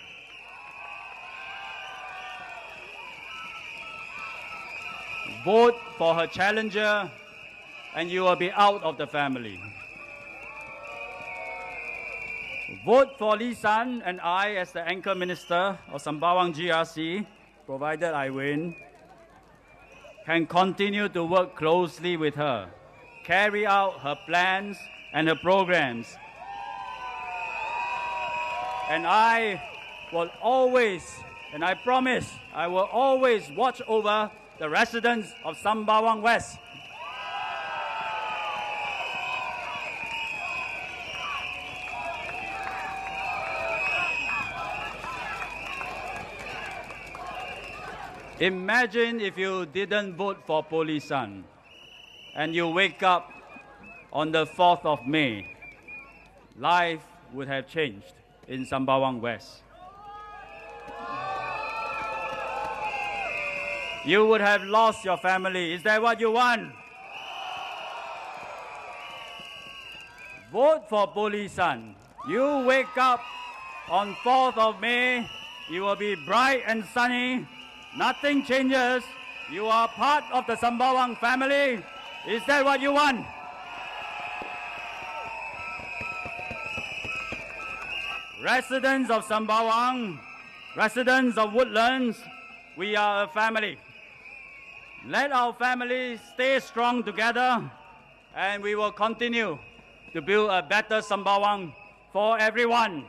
Vote for her challenger and you will be out of the family. Vote for Lee San and I as the anchor minister of Sembawang GRC, provided I win, can continue to work closely with her, carry out her plans and her programs. And I will always, and I promise, I will always watch over the residents of Sembawang West. Imagine if you didn't vote for Lee San and you wake up on the 4th of May. Life would have changed in Sembawang West. You would have lost your family. Is that what you want? Vote for Lee San. You wake up on 4th of May, you will be bright and sunny. Nothing changes. You are part of the Sembawang family. Is that what you want? Residents of Sembawang, residents of Woodlands, we are a family. Let our family stay strong together and we will continue to build a better Sembawang for everyone.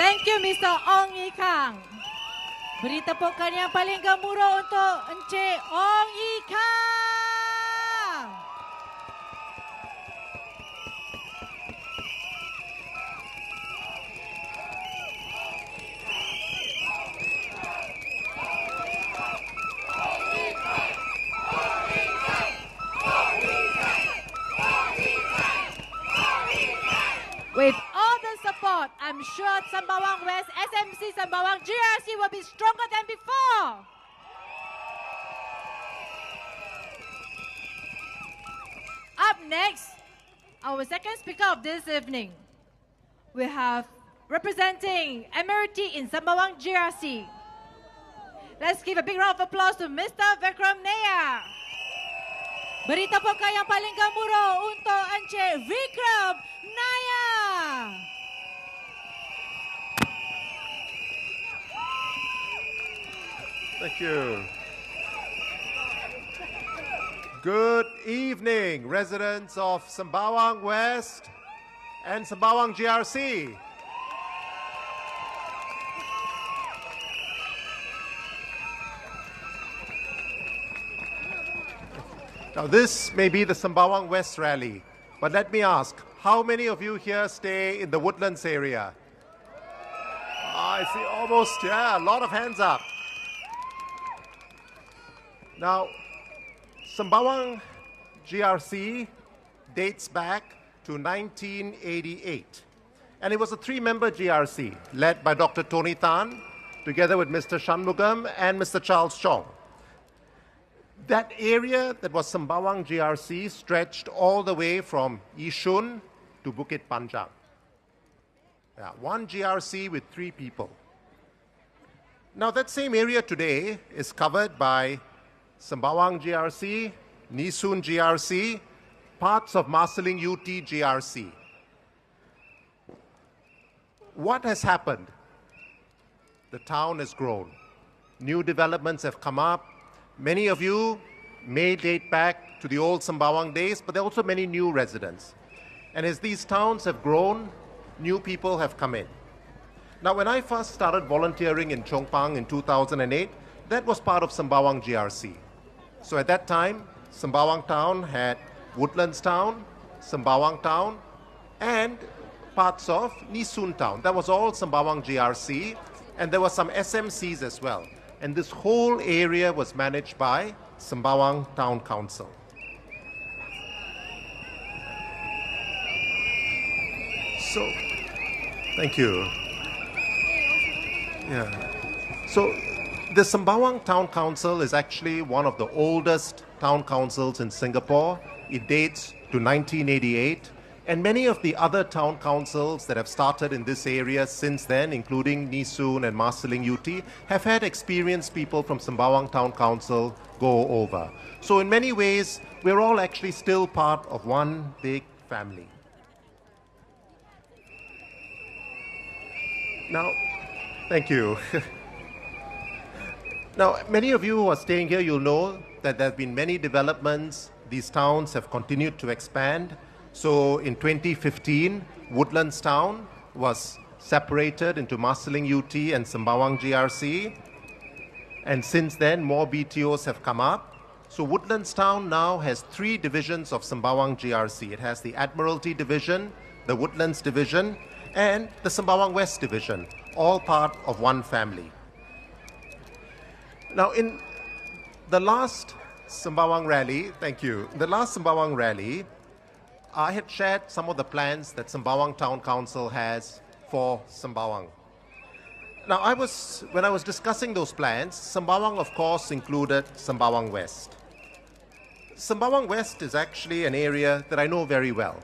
Thank you, Mr. Ong Yi Kang. Beri tepukan yang paling gemuruh untuk Encik Ong Yi Kang. With all the support, I'm sure Sembawang West, SMC Sembawang GRC will be stronger than before. Up next, our second speaker of this evening, we have representing Emirati in Sembawang GRC. Let's give a big round of applause to Mr. Vikram Nair. Beri tepukan yang paling gemuruh untuk Encik Vikram Nair. Thank you. Good evening, residents of Sembawang West and Sembawang GRC. Now, this may be the Sembawang West rally, but let me ask, how many of you here stay in the Woodlands area? I see almost, yeah, a lot of hands up. Now, Sembawang GRC dates back to 1988, and it was a three-member GRC led by Dr. Tony Tan, together with Mr. Shanmugam and Mr. Charles Chong. That area that was Sembawang GRC stretched all the way from Yishun to Bukit Panjang. Yeah, one GRC with 3 people. Now, that same area today is covered by Sembawang GRC, Nisun GRC, parts of Marsiling UT GRC. What has happened? The town has grown. New developments have come up. Many of you may date back to the old Sembawang days, but there are also many new residents. And as these towns have grown, new people have come in. Now, when I first started volunteering in Chongpang in 2008, that was part of Sembawang GRC. So at that time, Sembawang Town had Woodlands Town, Sembawang Town, and parts of Nisun Town. That was all Sembawang GRC, and there were some SMCs as well. And this whole area was managed by Sembawang Town Council. So, thank you. Yeah. So, the Sembawang Town Council is actually one of the oldest town councils in Singapore. It dates to 1988. And many of the other town councils that have started in this area since then, including Nisun and Marsiling UT, have had experienced people from Sembawang Town Council go over. So in many ways, we're all actually still part of one big family. Now, thank you. Now, many of you who are staying here, you'll know that there have been many developments. These towns have continued to expand. So in 2015, Woodlands Town was separated into Marsiling UT and Sembawang GRC. And since then, more BTOs have come up. So Woodlands Town now has 3 divisions of Sembawang GRC. It has the Admiralty Division, the Woodlands Division, and the Sembawang West Division, all part of one family. Now, in the last Sembawang rally, thank you, the last Sembawang rally, I had shared some of the plans that Sembawang Town Council has for Sembawang. Now, when I was discussing those plans, Sembawang, of course, included Sembawang West. Sembawang West is actually an area that I know very well.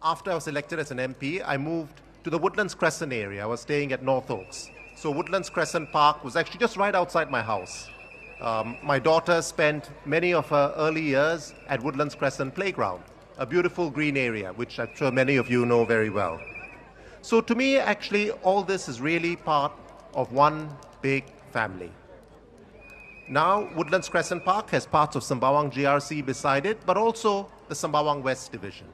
After I was elected as an MP, I moved to the Woodlands Crescent area. I was staying at North Oaks. So Woodlands Crescent Park was actually just right outside my house. My daughter spent many of her early years at Woodlands Crescent Playground, a beautiful green area, which I'm sure many of you know very well. So to me, actually, all this is really part of one big family. Now, Woodlands Crescent Park has parts of Sembawang GRC beside it, but also the Sembawang West Division.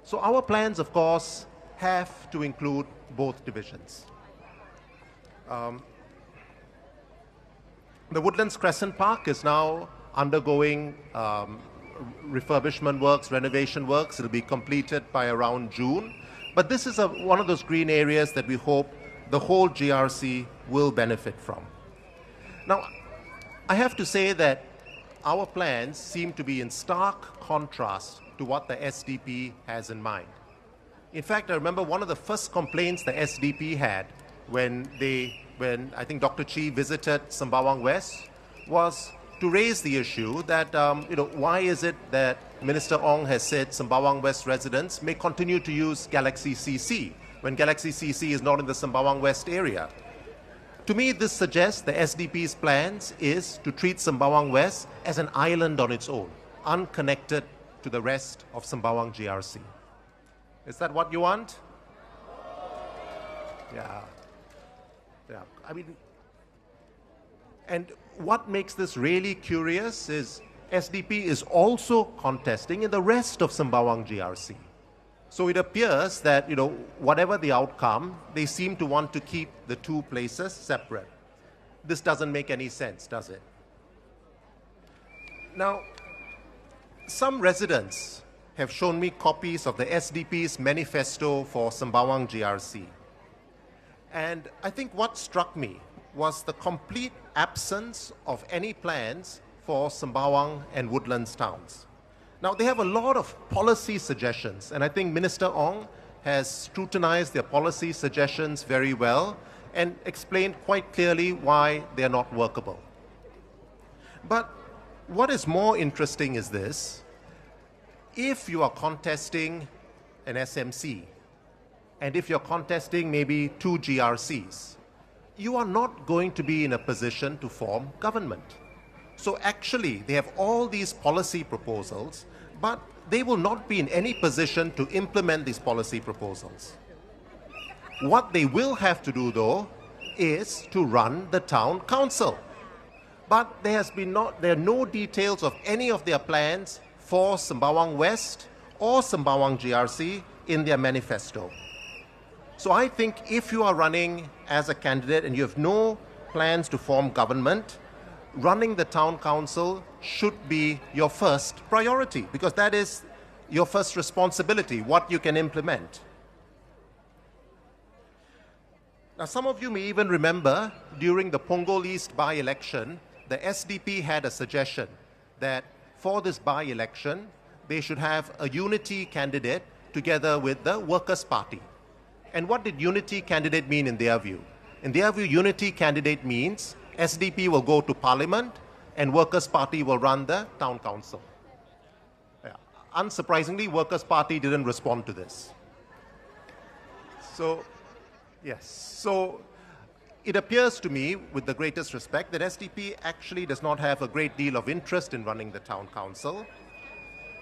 So our plans, of course, have to include both divisions. The Woodlands Crescent Park is now undergoing refurbishment works, renovation works. It'll be completed by around June. But this is one of those green areas that we hope the whole GRC will benefit from. Now, I have to say that our plans seem to be in stark contrast to what the SDP has in mind. In fact, I remember one of the first complaints the SDP had when I think Dr. Chi visited Sembawang West was to raise the issue that, why is it that Minister Ong has said Sembawang West residents may continue to use Galaxy CC when Galaxy CC is not in the Sembawang West area? To me, this suggests the SDP's plans is to treat Sembawang West as an island on its own, unconnected to the rest of Sembawang GRC. Is that what you want? Yeah. Yeah, I mean, and what makes this really curious is SDP is also contesting in the rest of Sembawang GRC. So it appears that, whatever the outcome, they seem to want to keep the two places separate. This doesn't make any sense, does it? Now, some residents have shown me copies of the SDP's manifesto for Sembawang GRC. And I think what struck me was the complete absence of any plans for Sembawang and Woodlands towns. Now, they have a lot of policy suggestions, and I think Minister Ong has scrutinized their policy suggestions very well and explained quite clearly why they are not workable. But what is more interesting is this. If you are contesting an SMC, and if you're contesting maybe 2 GRCs, you are not going to be in a position to form government. So actually, they have all these policy proposals, but they will not be in any position to implement these policy proposals. What they will have to do, though, is to run the town council. But there are no details of any of their plans for Sembawang West or Sembawang GRC in their manifesto. So I think if you are running as a candidate and you have no plans to form government, running the town council should be your first priority, because that is your first responsibility, what you can implement. Now, some of you may even remember during the Punggol East by-election, the SDP had a suggestion that for this by-election, they should have a unity candidate together with the Workers' Party. And what did unity candidate mean in their view? In their view, unity candidate means SDP will go to Parliament and Workers' Party will run the town council. Yeah. Unsurprisingly, Workers' Party didn't respond to this. So, yes. So, it appears to me, with the greatest respect, that SDP actually does not have a great deal of interest in running the town council,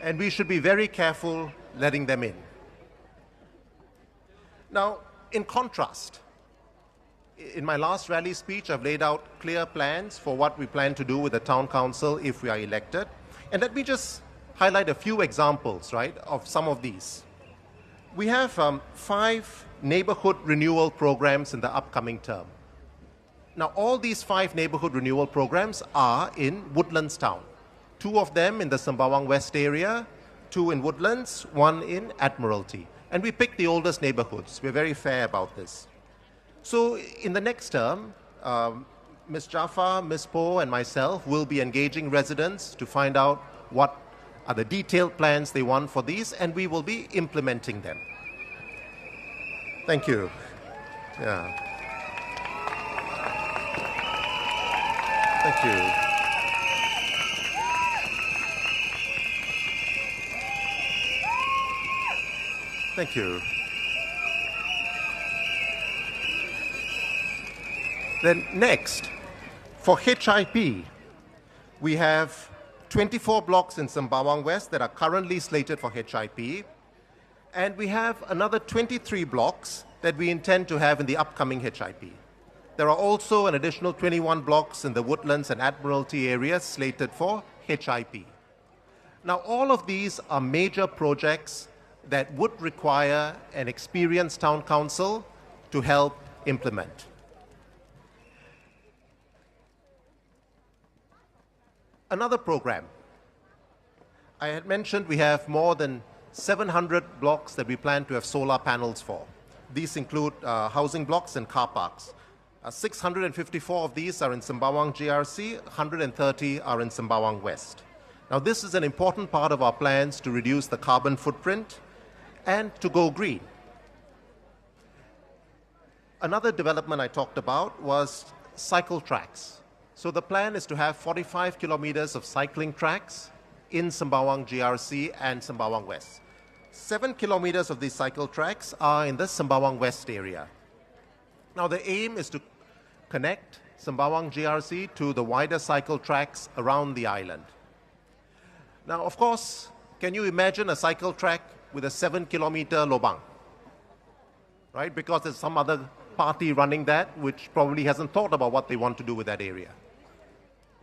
and we should be very careful letting them in. Now, in contrast, in my last rally speech, I've laid out clear plans for what we plan to do with the town council if we are elected. And let me just highlight a few examples, right, of some of these. We have 5 neighborhood renewal programs in the upcoming term. Now, all these 5 neighborhood renewal programs are in Woodlands Town. 2 of them in the Sembawang West area, 2 in Woodlands, 1 in Admiralty. And we picked the oldest neighborhoods. We're very fair about this. So in the next term, Ms. Jaffa, Ms. Poh, and myself will be engaging residents to find out what are the detailed plans they want for these, and we will be implementing them. Thank you. Yeah. Thank you. Thank you. Then next, for HIP, we have 24 blocks in Sembawang West that are currently slated for HIP, and we have another 23 blocks that we intend to have in the upcoming HIP. There are also an additional 21 blocks in the Woodlands and Admiralty areas slated for HIP. Now, all of these are major projects that would require an experienced town council to help implement. Another program. I had mentioned we have more than 700 blocks that we plan to have solar panels for. These include housing blocks and car parks. 654 of these are in Sembawang GRC, 130 are in Sembawang West. Now, this is an important part of our plans to reduce the carbon footprint and to go green. Another development I talked about was cycle tracks. So the plan is to have 45 kilometers of cycling tracks in Sembawang GRC and Sembawang West. 7 kilometers of these cycle tracks are in the Sembawang West area. Now, the aim is to connect Sembawang GRC to the wider cycle tracks around the island. Now, of course, can you imagine a cycle track with a 7-kilometer lobang? Right? Because there's some other party running that which probably hasn't thought about what they want to do with that area.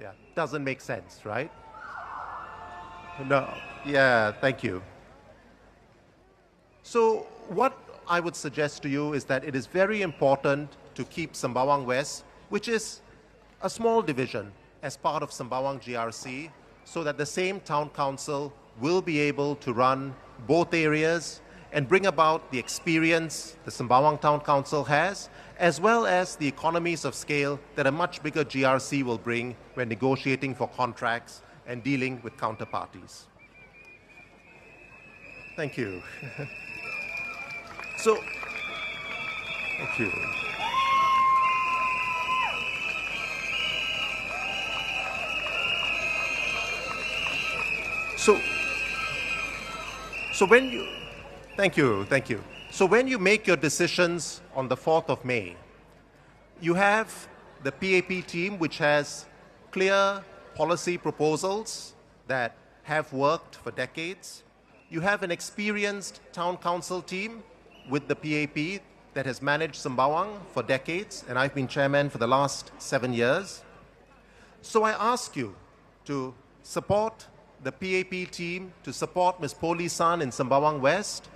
Yeah, doesn't make sense, right? No. Yeah, thank you. So what I would suggest to you is that it is very important to keep Sembawang West, which is a small division, as part of Sembawang GRC, so that the same town council will be able to run both areas and bring about the experience the Sembawang Town Council has, as well as the economies of scale that a much bigger GRC will bring when negotiating for contracts and dealing with counterparties. Thank you. So, thank you. So when you, thank you. So when you make your decisions on the 4th of May, you have the PAP team which has clear policy proposals that have worked for decades. You have an experienced town council team with the PAP that has managed Sembawang for decades, and I've been chairman for the last 7 years. So I ask you to support the PAP team, to support Ms. Poli San in Sembawang West,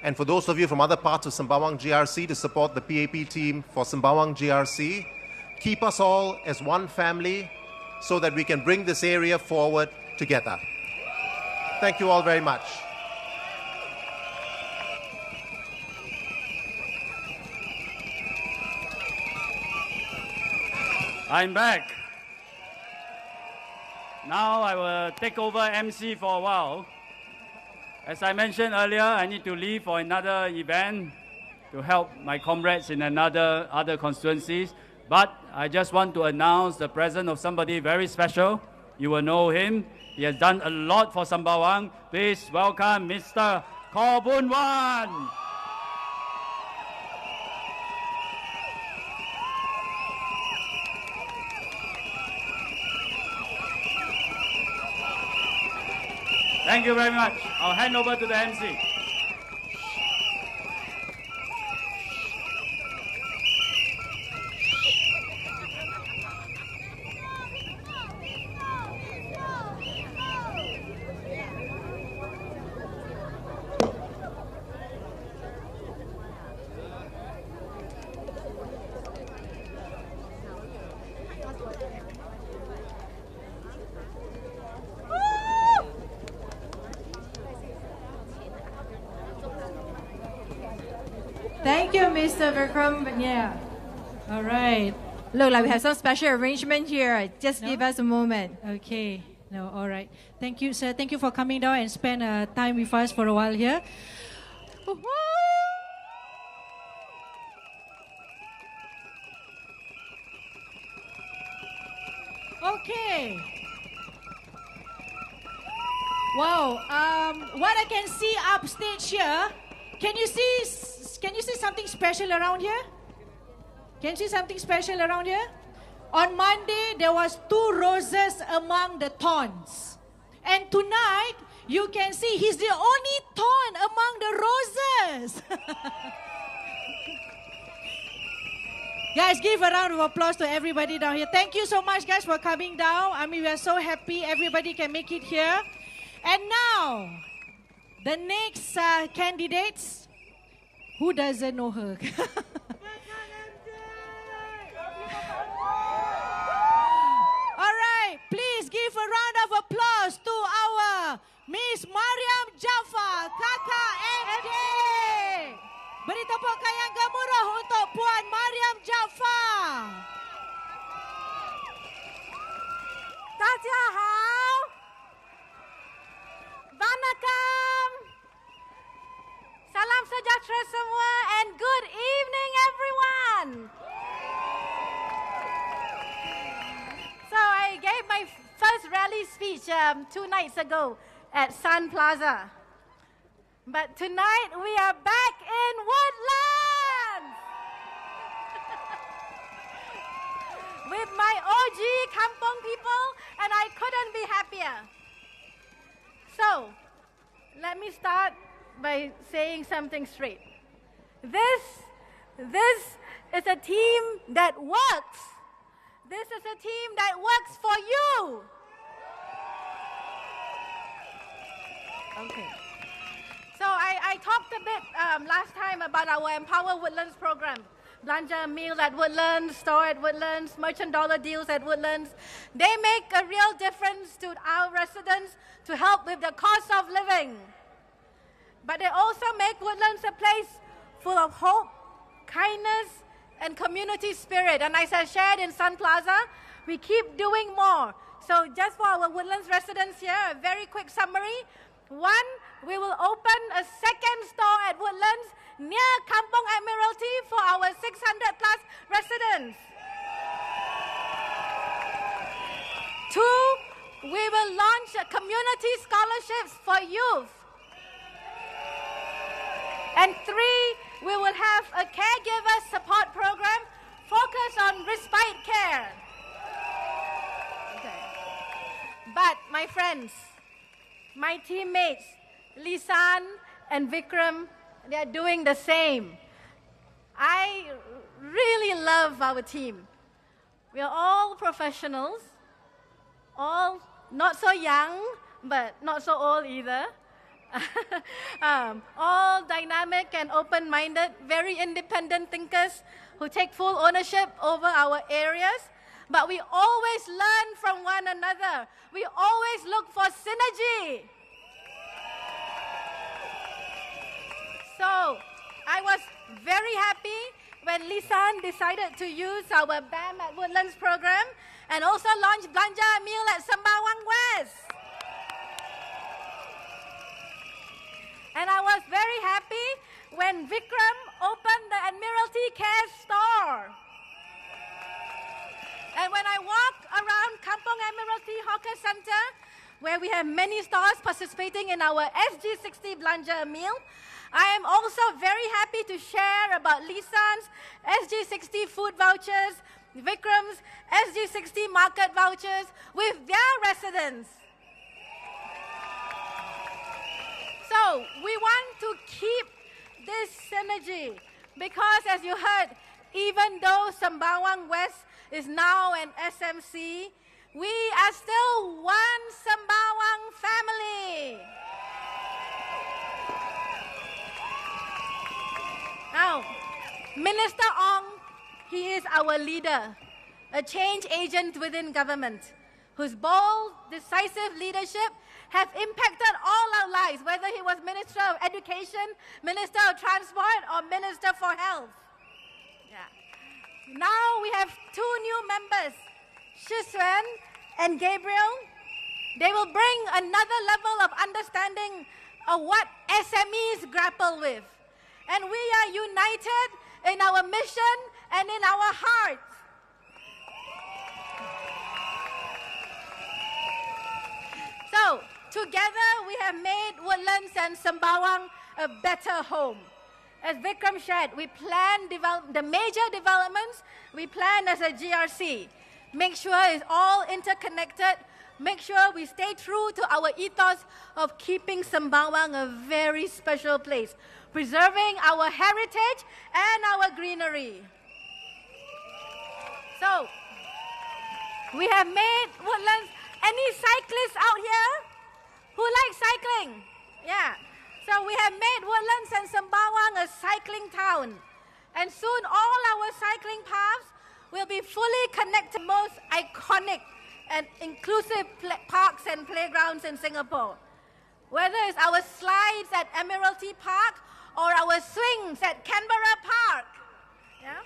and for those of you from other parts of Sembawang GRC, to support the PAP team for Sembawang GRC. Keep us all as one family so that we can bring this area forward together. Thank you all very much. I'm back. Now I will take over MC for a while. As I mentioned earlier, I need to leave for another event to help my comrades in other constituencies. But I just want to announce the presence of somebody very special. You will know him. He has done a lot for Sembawang. Please welcome Mr. Khaw Boon Wan. Thank you very much. I'll hand over to the MC. Thank you, Mr. Vikram. Yeah. All right. Look like we have some special arrangement here. Just No? give us a moment. Okay. No, all right. Thank you, sir. Thank you for coming down and spend time with us for a while here. Okay. Wow. What I can see upstage here, can you see something special around here? Can you see something special around here? On Monday, there was 2 roses among the thorns. And tonight, you can see he's the only thorn among the roses. Guys, give a round of applause to everybody down here. Thank you so much, guys, for coming down. I mean, we are so happy everybody can make it here. And now, the next candidates, who doesn't know her? All right, please give a round of applause to our Miss Mariam Jaafar, Kakak MJ. Beri tepukan yang gemuruh untuk Puan Mariam Jaafar. 大家好 Vanakkam Salam sejahtera semua and good evening everyone. So I gave my first rally speech 2 nights ago at Sun Plaza. But tonight we are back in Woodlands with my OG Kampong people, and I couldn't be happier. So, let me start by saying something straight. This is a team that works. This is a team that works for you. Okay. So I talked a bit last time about our Empower Woodlands program. Belanja meal at Woodlands, store at Woodlands, merchant dollar deals at Woodlands. They make a real difference to our residents to help with the cost of living. But they also make Woodlands a place full of hope, kindness, and community spirit. And as I shared in Sun Plaza, we keep doing more. So just for our Woodlands residents here, a very quick summary. 1, we will open a second store at Woodlands near Kampong Admiralty for our 600 plus residents. 2, we will launch community scholarships for youth. And 3, we will have a caregiver support program focused on respite care. Okay. friends, my teammates, Lisan and Vikram, they are doing the same. I really love our team. We are all professionals, all not so young, but not so old either. All dynamic and open-minded, very independent thinkers who take full ownership over our areas. But we always learn from one another. We always look for synergy. So I was very happy when Lisan decided to use our BAM at Woodlands program and also launch Belanja Meal at Sembawang West. And I was very happy when Vikram opened the Admiralty Care store. And when I walk around Kampong Admiralty Hawker Center, where we have many stores participating in our SG60 Belanja Meal, I am also very happy to share about Lisan's SG60 food vouchers, Vikram's SG60 market vouchers with their residents. So we want to keep this synergy because, as you heard, even though Sembawang West is now an SMC, we are still one Sembawang family. Now, Minister Ong, he is our leader, a change agent within government, whose bold, decisive leadership have impacted all our lives, whether he was Minister of Education, Minister of Transport, or Minister for Health. Yeah. Now we have two new members, Shiswen and Gabriel. They will bring another level of understanding of what SMEs grapple with. And we are united in our mission and in our hearts. So, together we have made Woodlands and Sembawang a better home. As Vikram shared, we plan the major developments, we plan as a GRC. Make sure it's all interconnected. Make sure we stay true to our ethos of keeping Sembawang a very special place, preserving our heritage and our greenery. So, we have made Woodlands. Any cyclists out here who like cycling? Yeah. So we have made Woodlands and Sembawang a cycling town. And soon all our cycling paths will be fully connected to the most iconic and inclusive parks and playgrounds in Singapore. Whether it's our slides at Admiralty Park or our swings at Canberra Park. Yeah.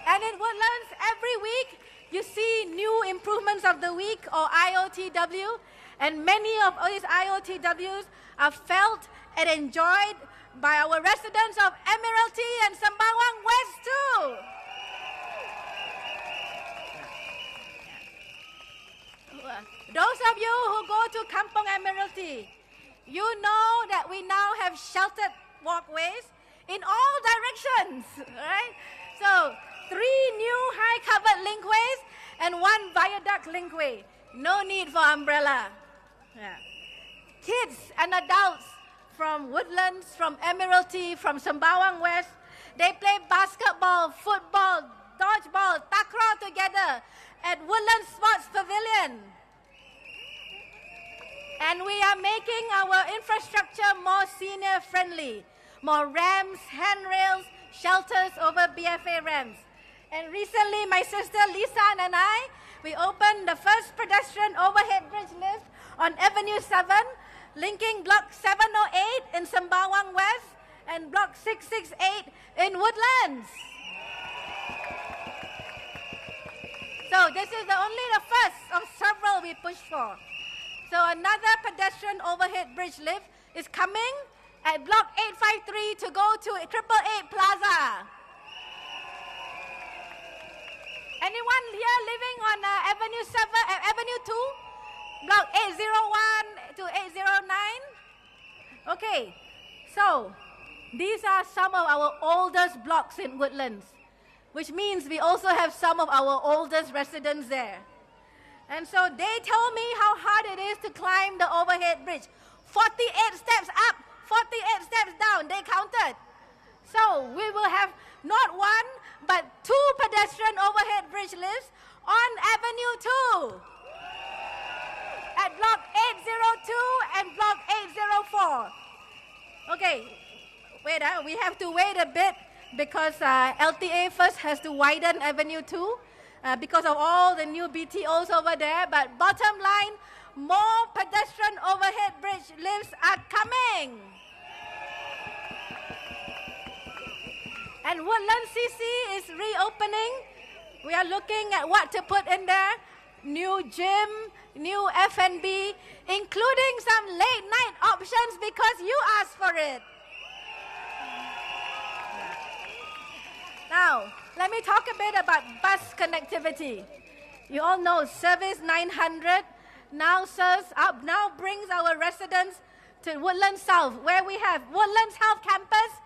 And in Woodlands, every week, you see new improvements of the week or IOTW, and many of these IOTWs are felt and enjoyed by our residents of Admiralty and Sembawang West too. Those of you who go to Kampong Admiralty, you know that we now have sheltered walkways in all directions, right? So, 3 new high-covered linkways and 1 viaduct linkway. No need for umbrella. Yeah. Kids and adults from Woodlands, from Admiralty, from Sembawang West, they play basketball, football, dodgeball, takraw together at Woodlands Sports Pavilion. And we are making our infrastructure more senior-friendly. More ramps, handrails, shelters over BFA ramps. And recently, my sister Lisan and I, we opened the first pedestrian overhead bridge lift on Avenue 7, linking Block 708 in Sembawang West and Block 668 in Woodlands. So this is only the first of several we push for. So another pedestrian overhead bridge lift is coming at Block 853 to go to 888 Plaza. Anyone here living on Avenue 7, Avenue 2, Block 801 to 809? Okay, so these are some of our oldest blocks in Woodlands, which means we also have some of our oldest residents there. And so they told me how hard it is to climb the overhead bridge. 48 steps up, 48 steps down, they counted. So we will have not one, but 2 pedestrian overhead bridge lifts on Avenue 2. At block 802 and block 804. Okay, wait, we have to wait a bit because LTA first has to widen Avenue 2 because of all the new BTOs over there. But bottom line, more pedestrian overhead bridge lifts are coming. And Woodland CC is reopening. We are looking at what to put in there. New gym, new F&B, including some late night options because you asked for it. Now, let me talk a bit about bus connectivity. You all know Service 900 now brings our residents to Woodlands South, where we have Woodlands Health Campus,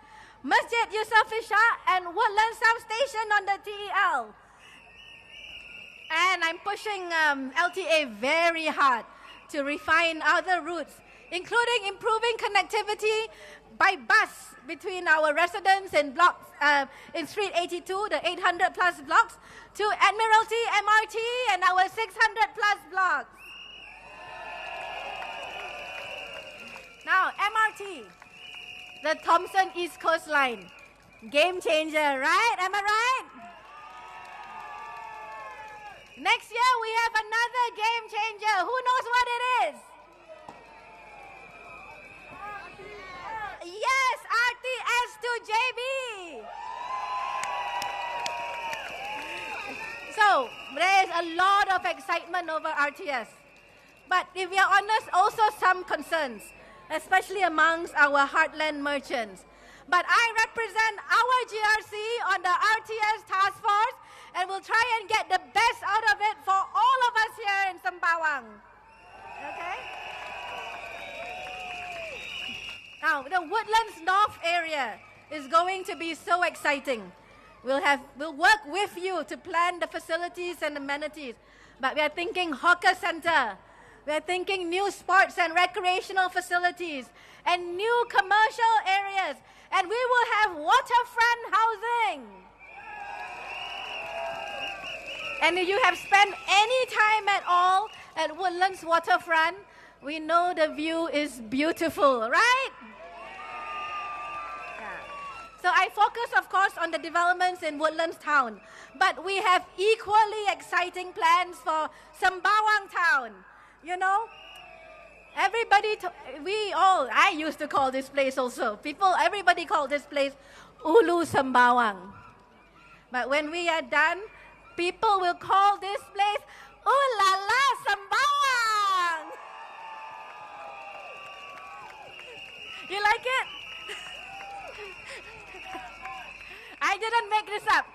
Masjid Yusof Ishak, and Woodlands South Station on the TEL. And I'm pushing LTA very hard to refine other routes, including improving connectivity by bus between our residents in blocks in Street 82, the 800 plus blocks, to Admiralty MRT and our 600 plus blocks. Now, MRT, the Thompson East Coast Line, game changer, right? Am I right? Next year, we have another game changer. Who knows what it is? Yes, RTS to JB. So, there is a lot of excitement over RTS. But if we are honest, also some concerns, especially amongst our heartland merchants. But I represent our GRC on the RTS task force, and we'll try and get the best out of it for all of us here in Sembawang. Okay? Now, the Woodlands North area is going to be so exciting. We'll work with you to plan the facilities and amenities. But we are thinking hawker center. We are thinking new sports and recreational facilities and new commercial areas. And we will have waterfront housing. And if you have spent any time at all at Woodlands Waterfront, we know the view is beautiful, right? Yeah. So I focus, of course, on the developments in Woodlands Town. But we have equally exciting plans for Sembawang Town. You know, I used to call this place also. Everybody called this place Ulu Sembawang. But when we are done, people will call this place Ooh La La Sembawang. You like it? I didn't make this up.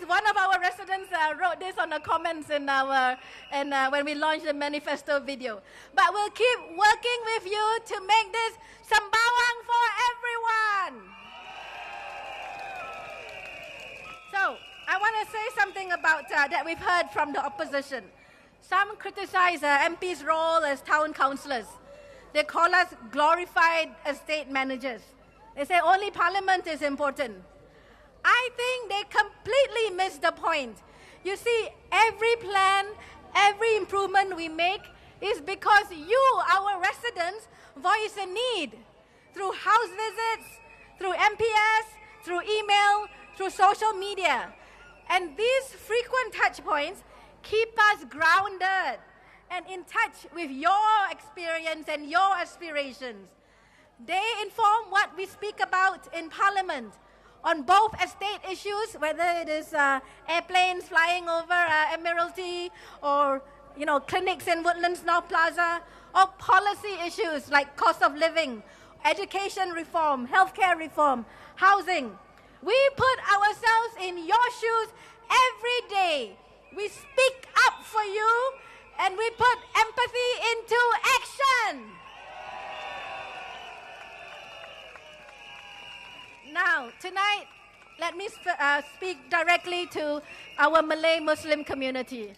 One of our residents wrote this on the comments in when we launched the manifesto video. But we'll keep working with you to make this Sembawang for everyone. So I want to say something about that we've heard from the opposition. Some criticize MP's role as town councillors. They call us glorified estate managers. They say only parliament is important. I think they completely miss the point. You see, every plan, every improvement we make is because you, our residents, voice a need through house visits, through MPS, through email, through social media. And these frequent touch points keep us grounded and in touch with your experience and your aspirations. They inform what we speak about in Parliament on both estate issues, whether it is airplanes flying over Admiralty or clinics in Woodlands North Plaza, or policy issues like cost of living, education reform, healthcare reform, housing. We put ourselves in your shoes every day. We speak up for you and we put empathy into action. Now, tonight, let me speak directly to our Malay Muslim community.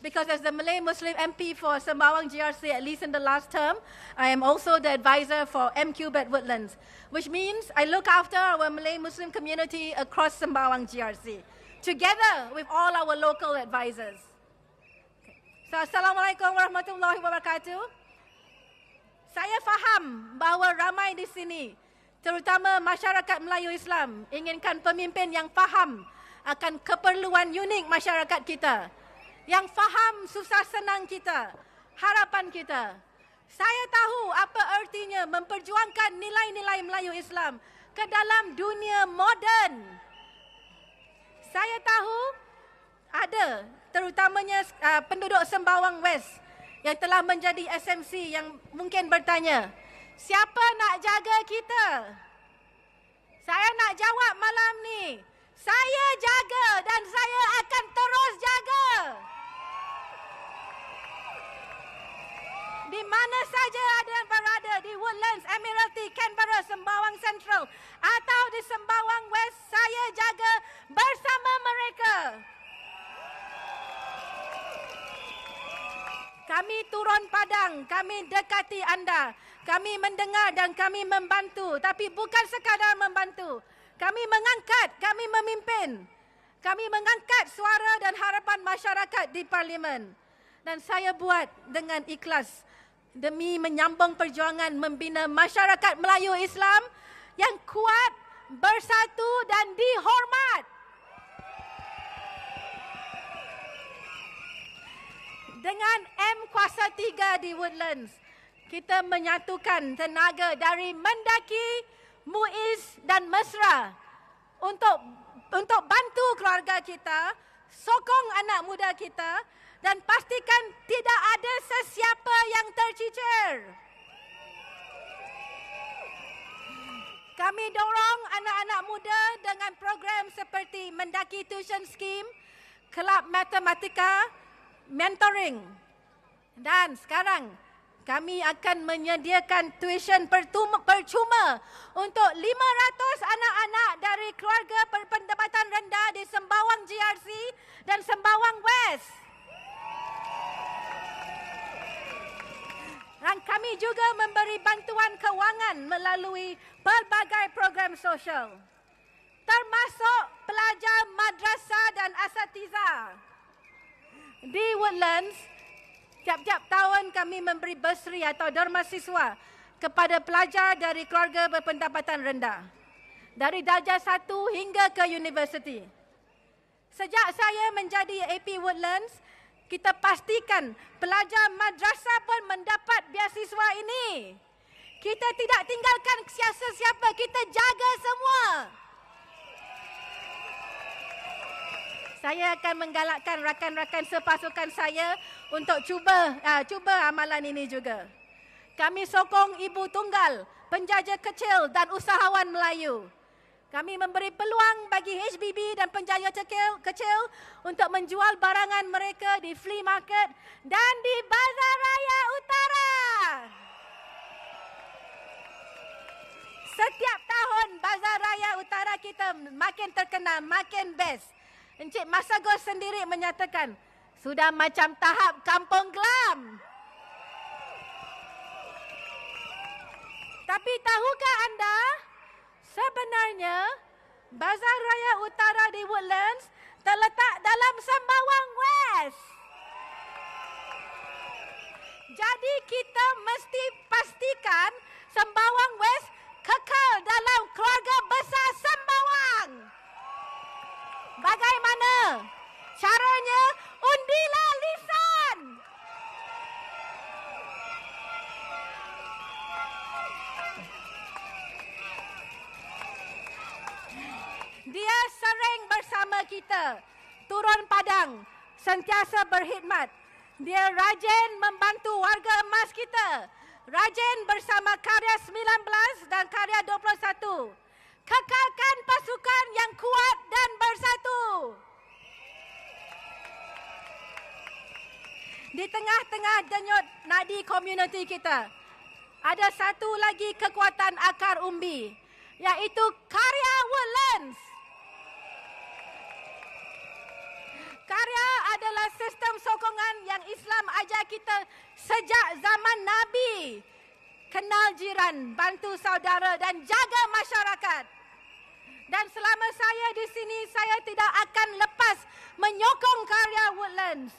because as the Malay Muslim MP for Sembawang GRC, at least in the last term, I am also the advisor for MQ at Woodlands, which means I look after our Malay Muslim community across Sembawang GRC, together with all our local advisors. Okay. So, Assalamualaikum warahmatullahi wabarakatuh. Saya faham bahawa ramai di sini, terutama masyarakat Melayu Islam, inginkan pemimpin yang faham akan keperluan unik masyarakat kita, yang faham susah senang kita, harapan kita. Saya tahu apa artinya memperjuangkan nilai-nilai Melayu Islam ke dalam dunia moden. Saya tahu ada terutamanya penduduk Sembawang West yang telah menjadi SMC yang mungkin bertanya, siapa nak jaga kita? Saya nak jawab malam ni, saya jaga dan saya akan terus jaga. Di mana saja ada berada, di Woodlands, Admiralty, Canberra, Sembawang Central atau di Sembawang West, saya jaga bersama mereka. Kami turun padang, kami dekati anda, kami mendengar dan kami membantu, tapi bukan sekadar membantu. Kami mengangkat, kami memimpin. Kami mengangkat suara dan harapan masyarakat di parlimen. Dan saya buat dengan ikhlas demi menyambung perjuangan membina masyarakat Melayu Islam yang kuat, bersatu dan dihormat. Dengan M Kuasa 3 di Woodlands, kita menyatukan tenaga dari Mendaki, Muiz dan Mesra untuk bantu keluarga kita, sokong anak muda kita dan pastikan tidak ada sesiapa yang tercicir. Kami dorong anak-anak muda dengan program seperti Mendaki Tuition Scheme, Kelab Matematika, mentoring. Dan sekarang kami akan menyediakan tuition percuma untuk 500 anak-anak dari keluarga berpendapatan rendah di Sembawang GRC dan Sembawang West. Dan kami juga memberi bantuan kewangan melalui pelbagai program sosial, termasuk pelajar madrasah dan asatiza. Di Woodlands, tiap-tiap tahun kami memberi bursary atau derma siswa kepada pelajar dari keluarga berpendapatan rendah, dari darjah 1 hingga ke universiti. Sejak saya menjadi AP Woodlands, kita pastikan pelajar madrasah pun mendapat beasiswa ini. Kita tidak tinggalkan siapa-siapa, kita jaga semua. Saya akan menggalakkan rakan-rakan sepasukan saya untuk cuba amalan ini juga. Kami sokong ibu tunggal, penjaja kecil dan usahawan Melayu. Kami memberi peluang bagi HBB dan penjaja kecil untuk menjual barangan mereka di flea market dan di Bazar Raya Utara. Setiap tahun Bazar Raya Utara kita makin terkenal, makin best. Encik Masagos sendiri menyatakan, sudah macam tahap kampung gelam. Tapi tahukah anda, sebenarnya Bazar Raya Utara di Woodlands terletak dalam Sembawang West. Jadi kita mesti pastikan Sembawang West kekal dalam keluarga besar Sembawang. Bagaimana caranya? Undilah lisan. Dia sering bersama kita, turun padang, sentiasa berkhidmat. Dia rajin membantu warga emas kita, rajin bersama Karya 19 dan Karya 21. Kekalkan pasukan yang kuat dan bersatu. Di tengah-tengah denyut nadi komuniti kita, ada satu lagi kekuatan akar umbi, iaitu Karya Woodlands. Karya adalah sistem sokongan Islam ajar kita sejak zaman Nabi. Kenal jiran, bantu saudara dan jaga masyarakat. Dan selama saya di sini, saya tidak akan lepas menyokong karya Woodlands.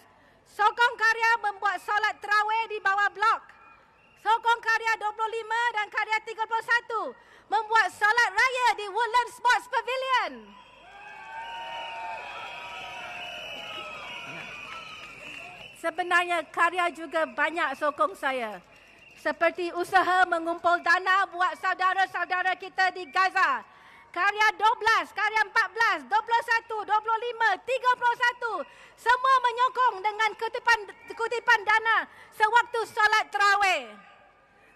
Sokong karya membuat solat terawih di bawah blok. Sokong karya 25 dan karya 31 membuat solat raya di Woodlands Sports Pavilion. Sebenarnya karya juga banyak sokong saya. Seperti usaha mengumpul dana buat saudara-saudara kita di Gaza. Karya 12, karya 14, 21, 25, 31. Semua menyokong dengan kutipan dana sewaktu solat terawih.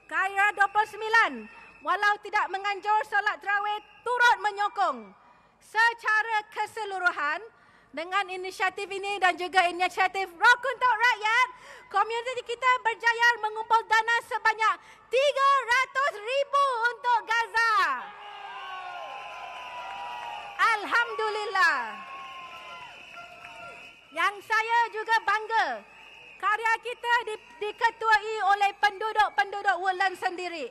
Karya 29, walau tidak menganjur solat terawih, turut menyokong. Secara keseluruhan, dengan inisiatif ini dan juga inisiatif Rock untuk Rakyat, komuniti kita berjaya mengumpul dana sebanyak 300,000 untuk Gaza. Alhamdulillah. Yang saya juga bangga, karya kita diketuai oleh penduduk-penduduk Woodlands sendiri.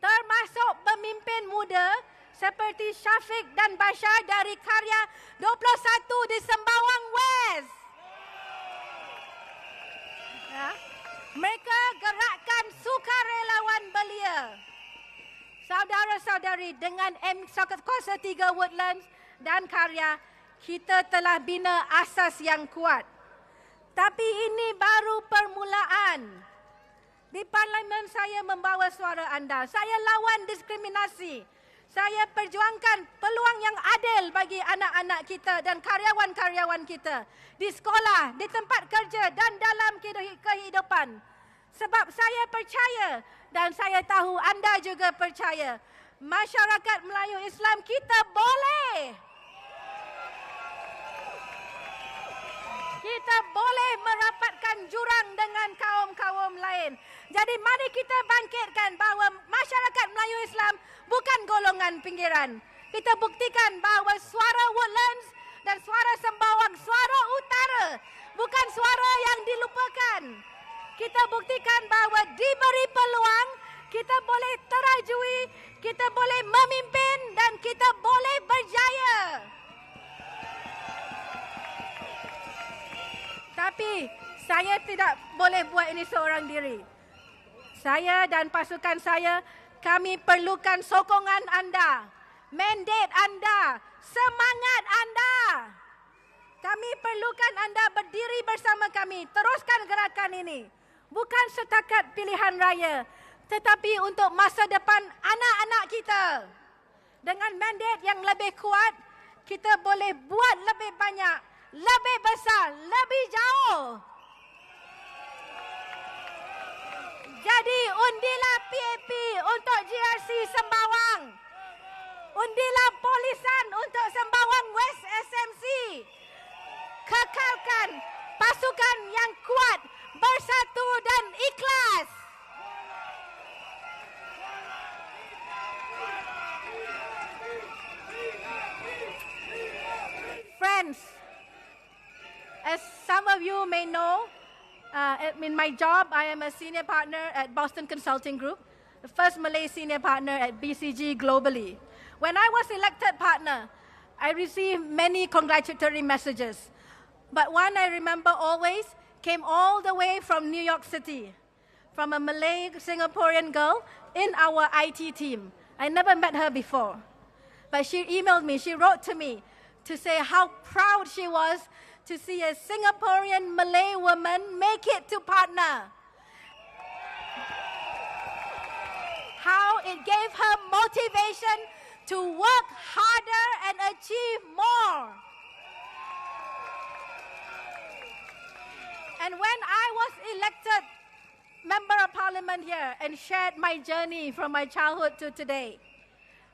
Termasuk pemimpin muda seperti Syafiq dan Bashar dari karya 21 di Sembawang West. Ya. Mereka gerakkan sukarelawan belia. Saudara-saudari, dengan Kuasa 3 Woodlands dan karya, kita telah bina asas yang kuat. Tapi ini baru permulaan. Di parlimen saya membawa suara anda. Saya lawan diskriminasi. Saya perjuangkan peluang yang adil bagi anak-anak kita dan karyawan-karyawan kita. Di sekolah, di tempat kerja dan dalam kehidupan. Sebab saya percaya dan saya tahu anda juga percaya. Masyarakat Melayu Islam kita boleh. Kita boleh merapatkan jurang dengan kaum-kaum lain. Jadi mari kita bangkitkan bahawa masyarakat Melayu Islam bukan golongan pinggiran. Kita buktikan bahawa suara Woodlands dan suara Sembawang, suara utara, bukan suara yang dilupakan. Kita buktikan bahawa diberi peluang, kita boleh terajui, kita boleh memimpin dan kita boleh berjaya. Tapi saya tidak boleh buat ini seorang diri. Saya dan pasukan saya, kami perlukan sokongan anda, mandat anda, semangat anda. Kami perlukan anda berdiri bersama kami, teruskan gerakan ini. Bukan setakat pilihan raya, tetapi untuk masa depan anak-anak kita. Dengan mandat yang lebih kuat, kita boleh buat lebih banyak, lebih besar, lebih jauh. Jadi undilah PAP untuk GRC Sembawang. Undilah Polisan untuk Sembawang West SMC. Kekalkan pasukan yang kuat, bersatu dan ikhlas. Friends, as some of you may know, in my job, I am a senior partner at Boston Consulting Group, the first Malay senior partner at BCG globally. When I was elected partner, I received many congratulatory messages. But one I remember always came all the way from New York City, from a Malay Singaporean girl in our IT team. I never met her before. But she emailed me, she wrote to me to say how proud she was to see a Singaporean Malay woman make it to partner. How it gave her motivation to work harder and achieve more. And when I was elected member of parliament here and shared my journey from my childhood to today,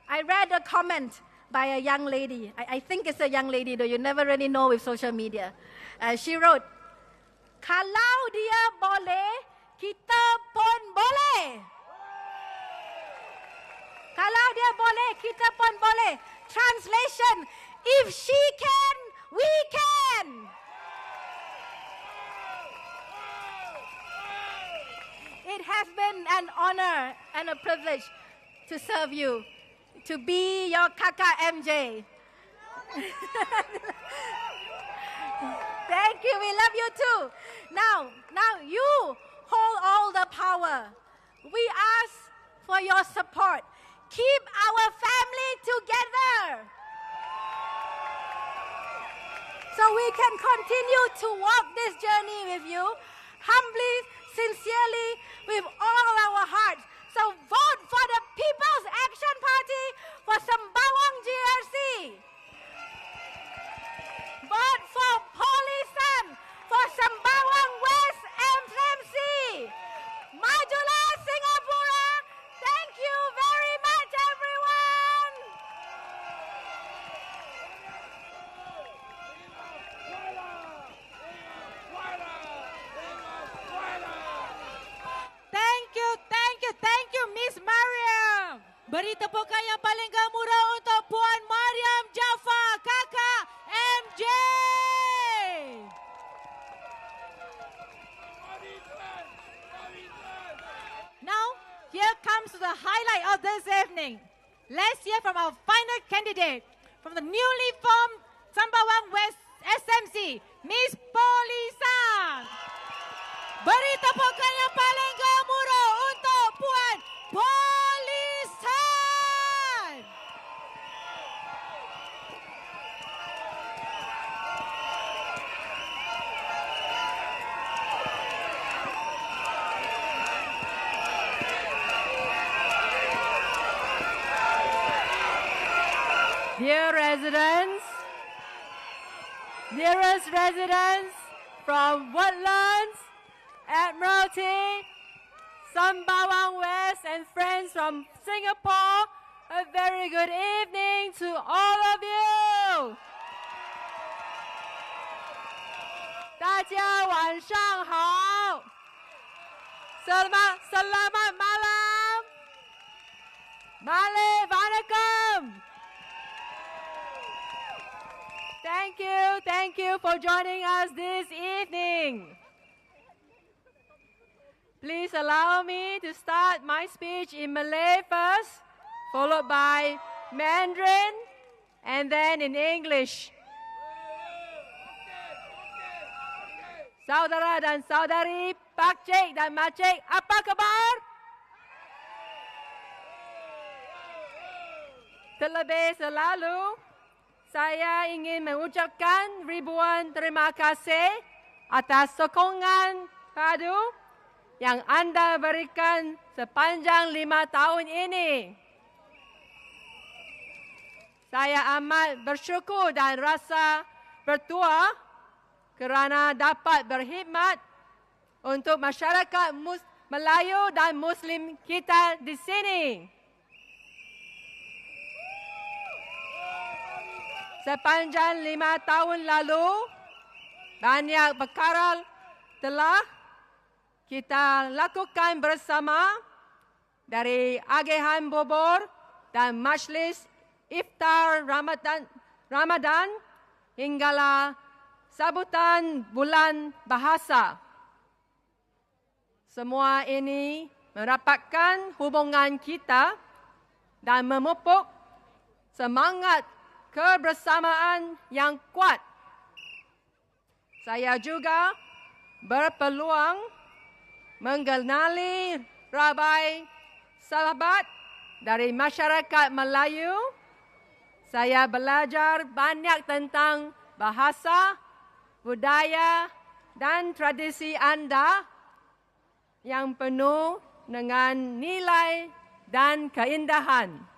I read a comment by a young lady. I think it's a young lady, though you never really know with social media. She wrote, "Kalau dia boleh, kita pun boleh." Kalau dia boleh, kita pun boleh. Translation, if she can, we can. has been an honor and a privilege to serve you, to be your Kaka MJ. Thank you. We love you too. Now you hold all the power. We ask for your support. Keep our family together so we can continue to walk this journey with you, humbly, sincerely, with all our hearts. So vote for the People's Action Party for Sembawang GRC. Vote for Polisan for Sembawang West MMC. Majulah Singapura. Thank you very much, everyone. Thank you, Miss Mariam. Beri tepukan yang paling gemuruh untuk Puan Mariam Jaafar, Kakak MJ. Now, here comes the highlight of this evening. Let's hear from our final candidate from the newly formed Sembawang West SMC, Miss Polisan. Beri tepukan yang paling gemuruh untuk Puan Polisan. Dearest residents from Woodlands, Admiralty, Sembawang West, and friends from Singapore, a very good evening to all of you. 大家晚上好。Selamat malam. Malay Vanakkam. Thank you for joining us this evening. Please allow me to start my speech in Malay first, followed by Mandarin, and then in English. Saudara dan saudari, pakcik dan makcik, apa kabar? Terlebih selalu, saya ingin mengucapkan ribuan terima kasih atas sokongan padu yang anda berikan sepanjang 5 tahun ini. Saya amat bersyukur dan rasa bertuah kerana dapat berkhidmat untuk masyarakat Melayu dan Muslim kita di sini. Sepanjang 5 tahun lalu, banyak perkara telah kita lakukan bersama, dari agihan bubur dan majlis iftar Ramadan hinggalah sambutan bulan bahasa. Semua ini merapatkan hubungan kita dan memupuk semangat kebersamaan yang kuat. Saya juga berpeluang mengenali ramai sahabat dari masyarakat Melayu. Saya belajar banyak tentang bahasa, budaya dan tradisi anda yang penuh dengan nilai dan keindahan.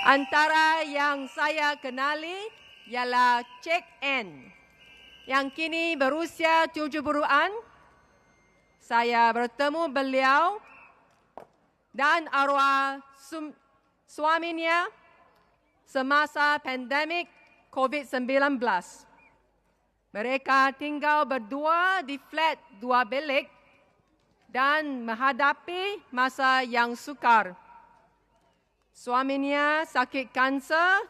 Antara yang saya kenali ialah Cik N yang kini berusia 70-an. Saya bertemu beliau dan arwah suaminya semasa pandemik COVID-19. Mereka tinggal berdua di flat 2 bilik dan menghadapi masa yang sukar. Suaminya sakit kanser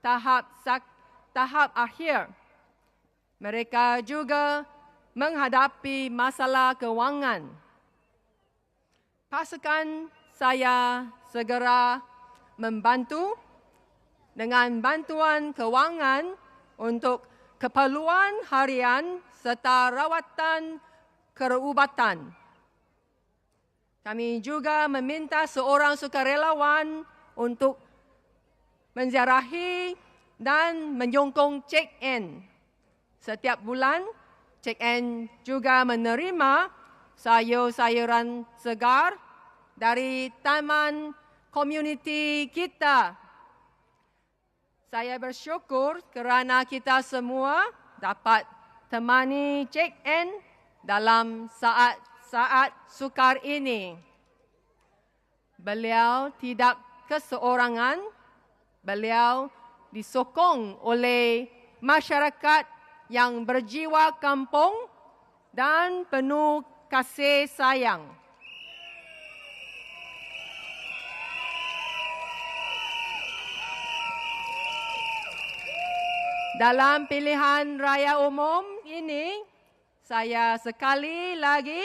tahap akhir Mereka juga menghadapi masalah kewangan. Pasukan saya segera membantu dengan bantuan kewangan untuk keperluan harian serta rawatan kerubatan. Kami juga meminta seorang sukarelawan untuk menziarahi dan menyokong check-in. Setiap bulan, check-in juga menerima sayur-sayuran segar dari taman komuniti kita. Saya bersyukur kerana kita semua dapat temani check-in dalam saat-saat sukar ini. Beliau tidak keseorangan, beliau disokong oleh masyarakat yang berjiwa kampung dan penuh kasih sayang. Dalam pilihan raya umum ini, saya sekali lagi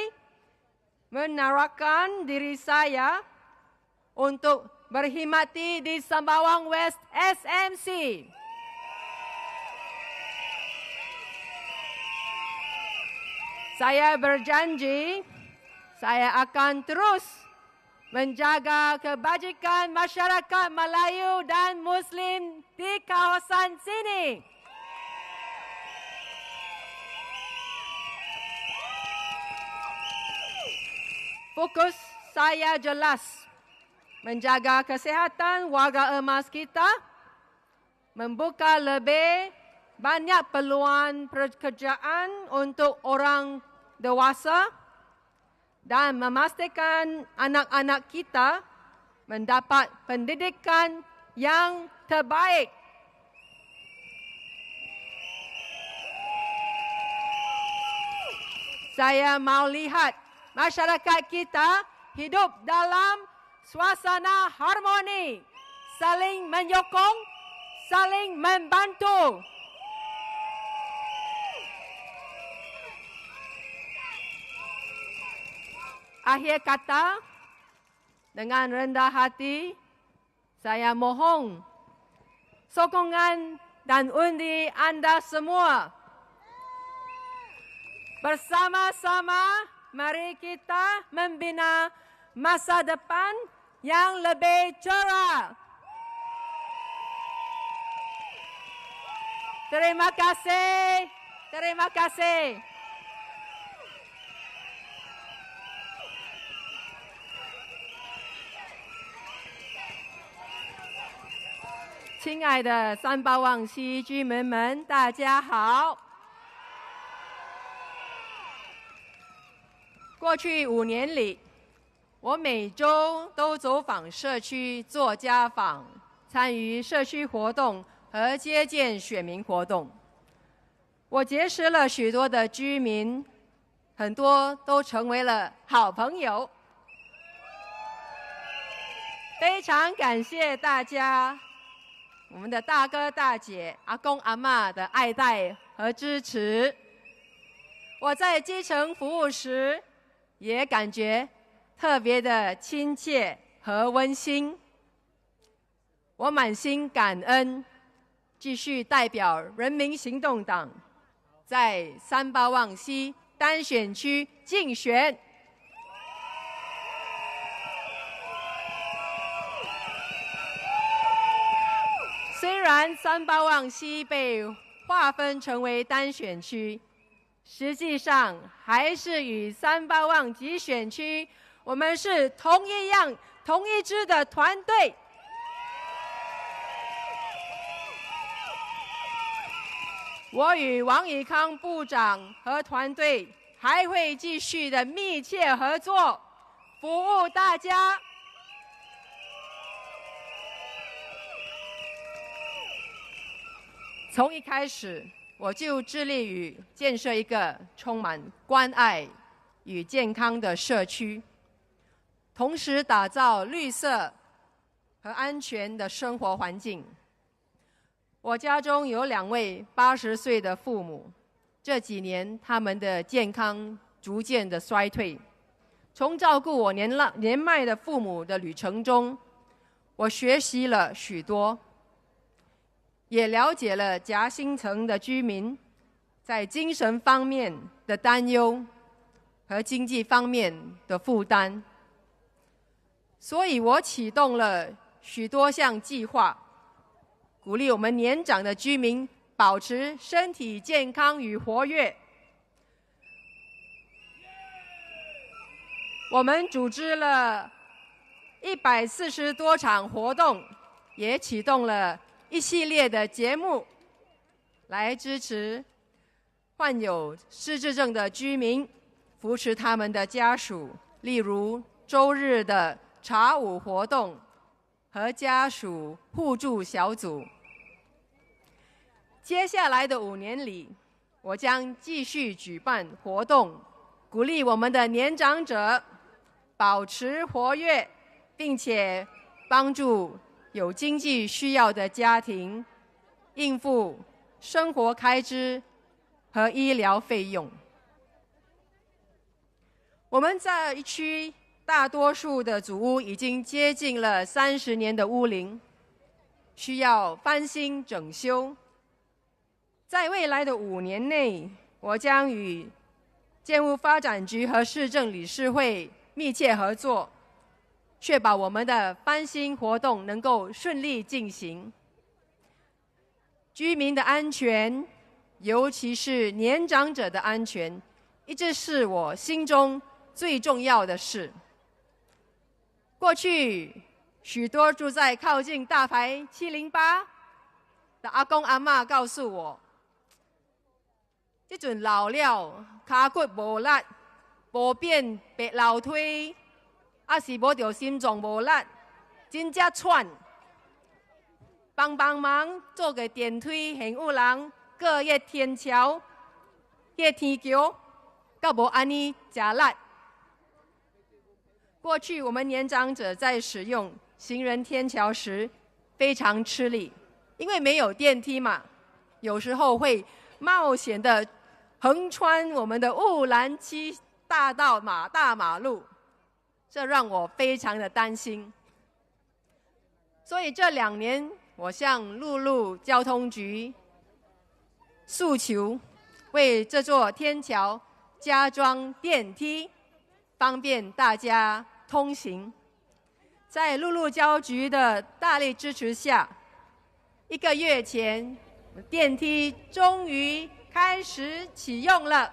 menawarkan diri saya untuk berkhidmati di Sembawang West SMC. Saya berjanji, saya akan terus menjaga kebajikan masyarakat Melayu dan Muslim di kawasan sini. Fokus saya jelas, menjaga kesihatan warga emas kita, membuka lebih banyak peluang pekerjaan untuk orang dewasa dan memastikan anak-anak kita mendapat pendidikan yang terbaik. Saya mau lihat masyarakat kita hidup dalam suasana harmoni, saling menyokong, saling membantu. Akhir kata, dengan rendah hati, saya mohon sokongan dan undi anda semua. Bersama-sama, mari kita membina masa depan yang lebih cerah. Terima kasih. Terima kasih.亲爱的三巴旺西居民们，大家好。过去5年里，我每周都走访社区做家访，参与社区活动和接见选民活动。我结识了许多的居民，很多都成为了好朋友。非常感谢大家，我们的大哥大姐、阿公阿嬷的爱戴和支持。我在基层服务时，也感觉特别的亲切和温馨。我满心感恩，继续代表人民行动党在三巴旺西单选区竞选。虽然三巴旺西被划分成为单选区，实际上还是与三巴旺集选区，我们是同一支的团队。我与王以康部长和团队还会继续的密切合作，服务大家。从一开始，我就致力于建设一个充满关爱与健康的社区，同时打造绿色和安全的生活环境。我家中有2位80岁的父母，这几年他们的健康逐渐的衰退。从照顾我年迈的父母的旅程中，我学习了许多，也了解了夹心层的居民在精神方面的担忧和经济方面的负担。所以我启动了许多项计划，鼓励我们年长的居民保持身体健康与活跃。我们组织了140多场活动，也启动了一系列的节目，来支持患有失智症的居民，扶持他们的家属，例如周日的茶舞活动和家属互助小组。接下来的5年里，我将继续举办活动，鼓励我们的年长者保持活跃，并且帮助有经济需要的家庭应付生活开支和医疗费用。我们在一区大多数的祖屋已经接近了30年的屋龄，需要翻新整修。在未来的5年内，我将与建物发展局和市政理事会密切合作，确保我们的翻新活动能够顺利进行。居民的安全，尤其是年长者的安全，一直是我心中最重要的事。过去，许多住在靠近大排708的阿公阿嬷告诉我，这阵老了，脚骨无力，无便白楼梯，还是无着心脏无力，真正喘。帮忙做个电梯，现有人过迄天桥、迄天桥，到无安尼真力。过去我们年长者在使用行人天桥时非常吃力，因为没有电梯嘛，有时候会冒险的横穿我们的雾兰区大马路，这让我非常的担心。所以这2年，我向陆路交通局诉求，为这座天桥加装电梯，方便大家通行。在陆路交局的大力支持下，1个月前，电梯终于开始启用了。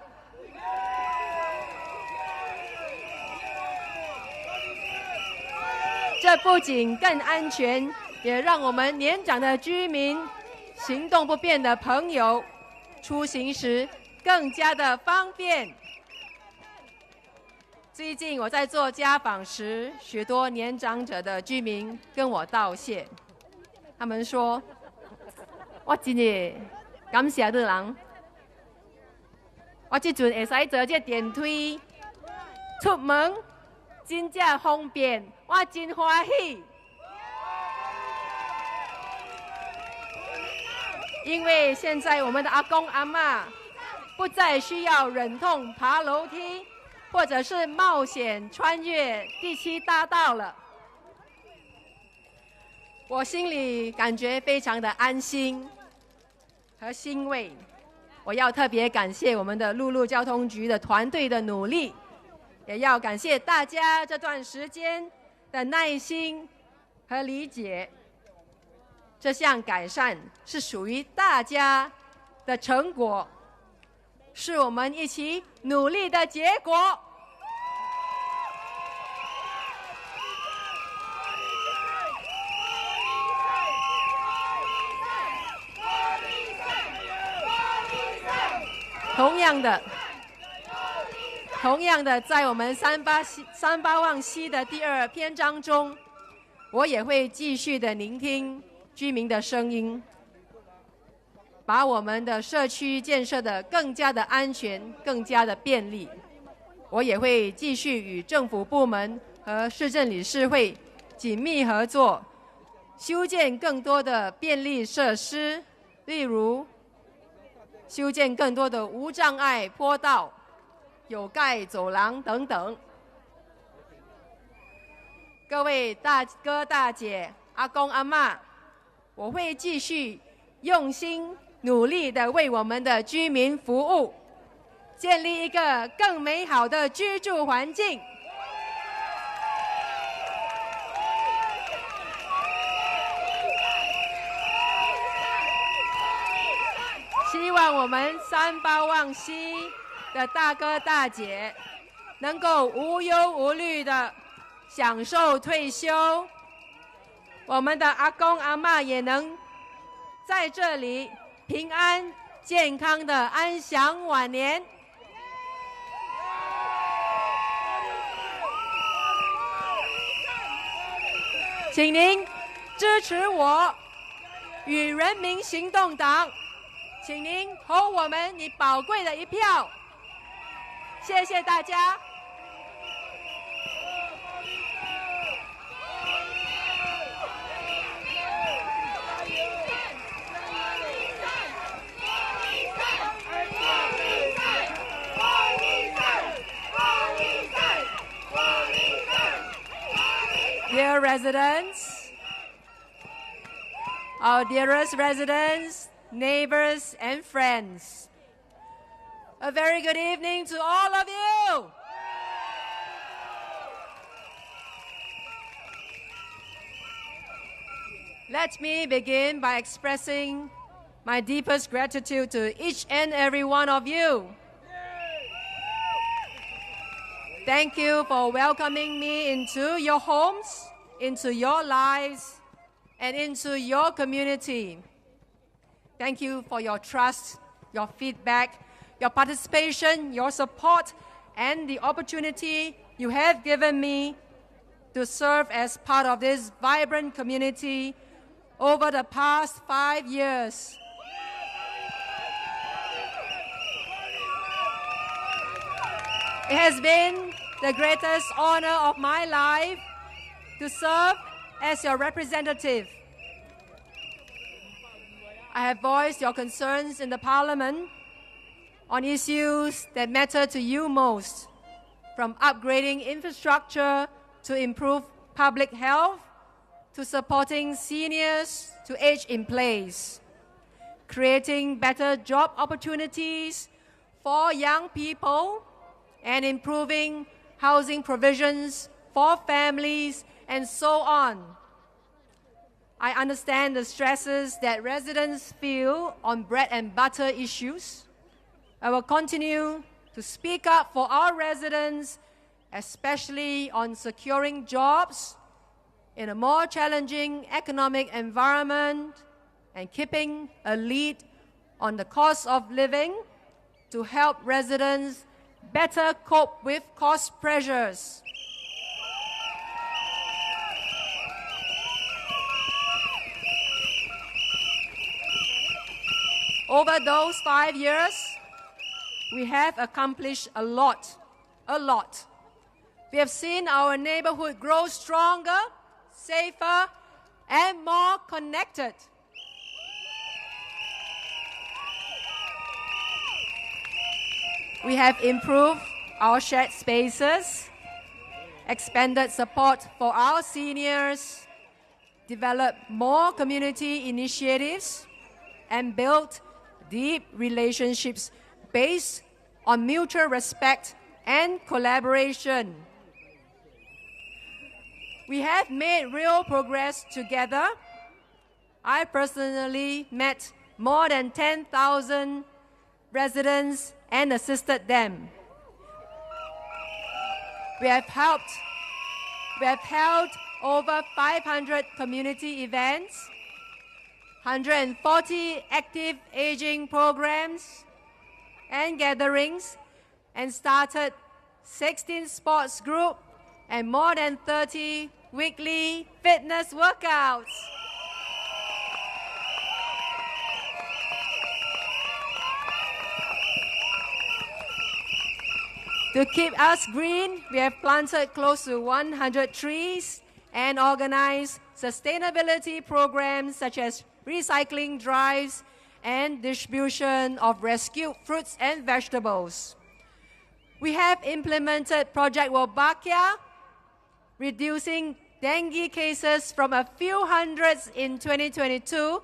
这不仅更安全，也让我们年长的居民、行动不便的朋友出行时更加的方便。最近我在做家访时，许多年长者的居民跟我道谢，他们说：“我真的感谢你人，我这阵会使坐这电梯出门，真正方便，我真欢喜。”因为现在我们的阿公阿嬷不再需要忍痛爬楼梯，或者是冒险穿越第7大道了。我心里感觉非常的安心和欣慰。我要特别感谢我们的陆路交通局的团队的努力，也要感谢大家这段时间的耐心和理解。这项改善是属于大家的成果，是我们一起努力的结果。同样的，在我们三巴旺西的第2篇章中，我也会继续的聆听居民的声音，把我们的社区建设得更加的安全、更加的便利。我也会继续与政府部门和市政理事会紧密合作，修建更多的便利设施，例如修建更多的无障碍坡道、有盖走廊等等。各位大哥大姐、阿公阿嬷，我会继续用心努力的为我们的居民服务，建立一个更美好的居住环境。希望我们三巴旺西的大哥大姐能够无忧无虑的享受退休，我们的阿公阿嬷也能在这里平安健康的安享晚年。请您支持我与人民行动党，请您投我们你宝贵的一票，谢谢大家。Dear residents, our dearest residents, neighbors and friends, a very good evening to all of you. Let me begin by expressing my deepest gratitude to each and every one of you. Thank you for welcoming me into your homes, into your lives, and into your community. Thank you for your trust, your feedback, your participation, your support, and the opportunity you have given me to serve as part of this vibrant community over the past 5 years. It has been the greatest honor of my life to serve as your representative. I have voiced your concerns in the Parliament on issues that matter to you most, from upgrading infrastructure to improve public health, to supporting seniors to age in place, creating better job opportunities for young people, and improving housing provisions for families, and so on. I understand the stresses that residents feel on bread and butter issues. I will continue to speak up for our residents, especially on securing jobs in a more challenging economic environment and keeping a lead on the cost of living to help residents better cope with cost pressures. Over those 5 years, we have accomplished a lot. We have seen our neighborhood grow stronger, safer, and more connected. We have improved our shared spaces, expanded support for our seniors, developed more community initiatives, and built deep relationships based on mutual respect and collaboration. We have made real progress together. I personally met more than 10,000 residents and assisted them. We have held over 500 community events, 140 active aging programs and gatherings, and started 16 sports groups and more than 30 weekly fitness workouts. To keep us green, we have planted close to 100 trees and organized sustainability programs such as recycling drives and distribution of rescued fruits and vegetables. We have implemented Project Wolbachia, reducing dengue cases from a few hundreds in 2022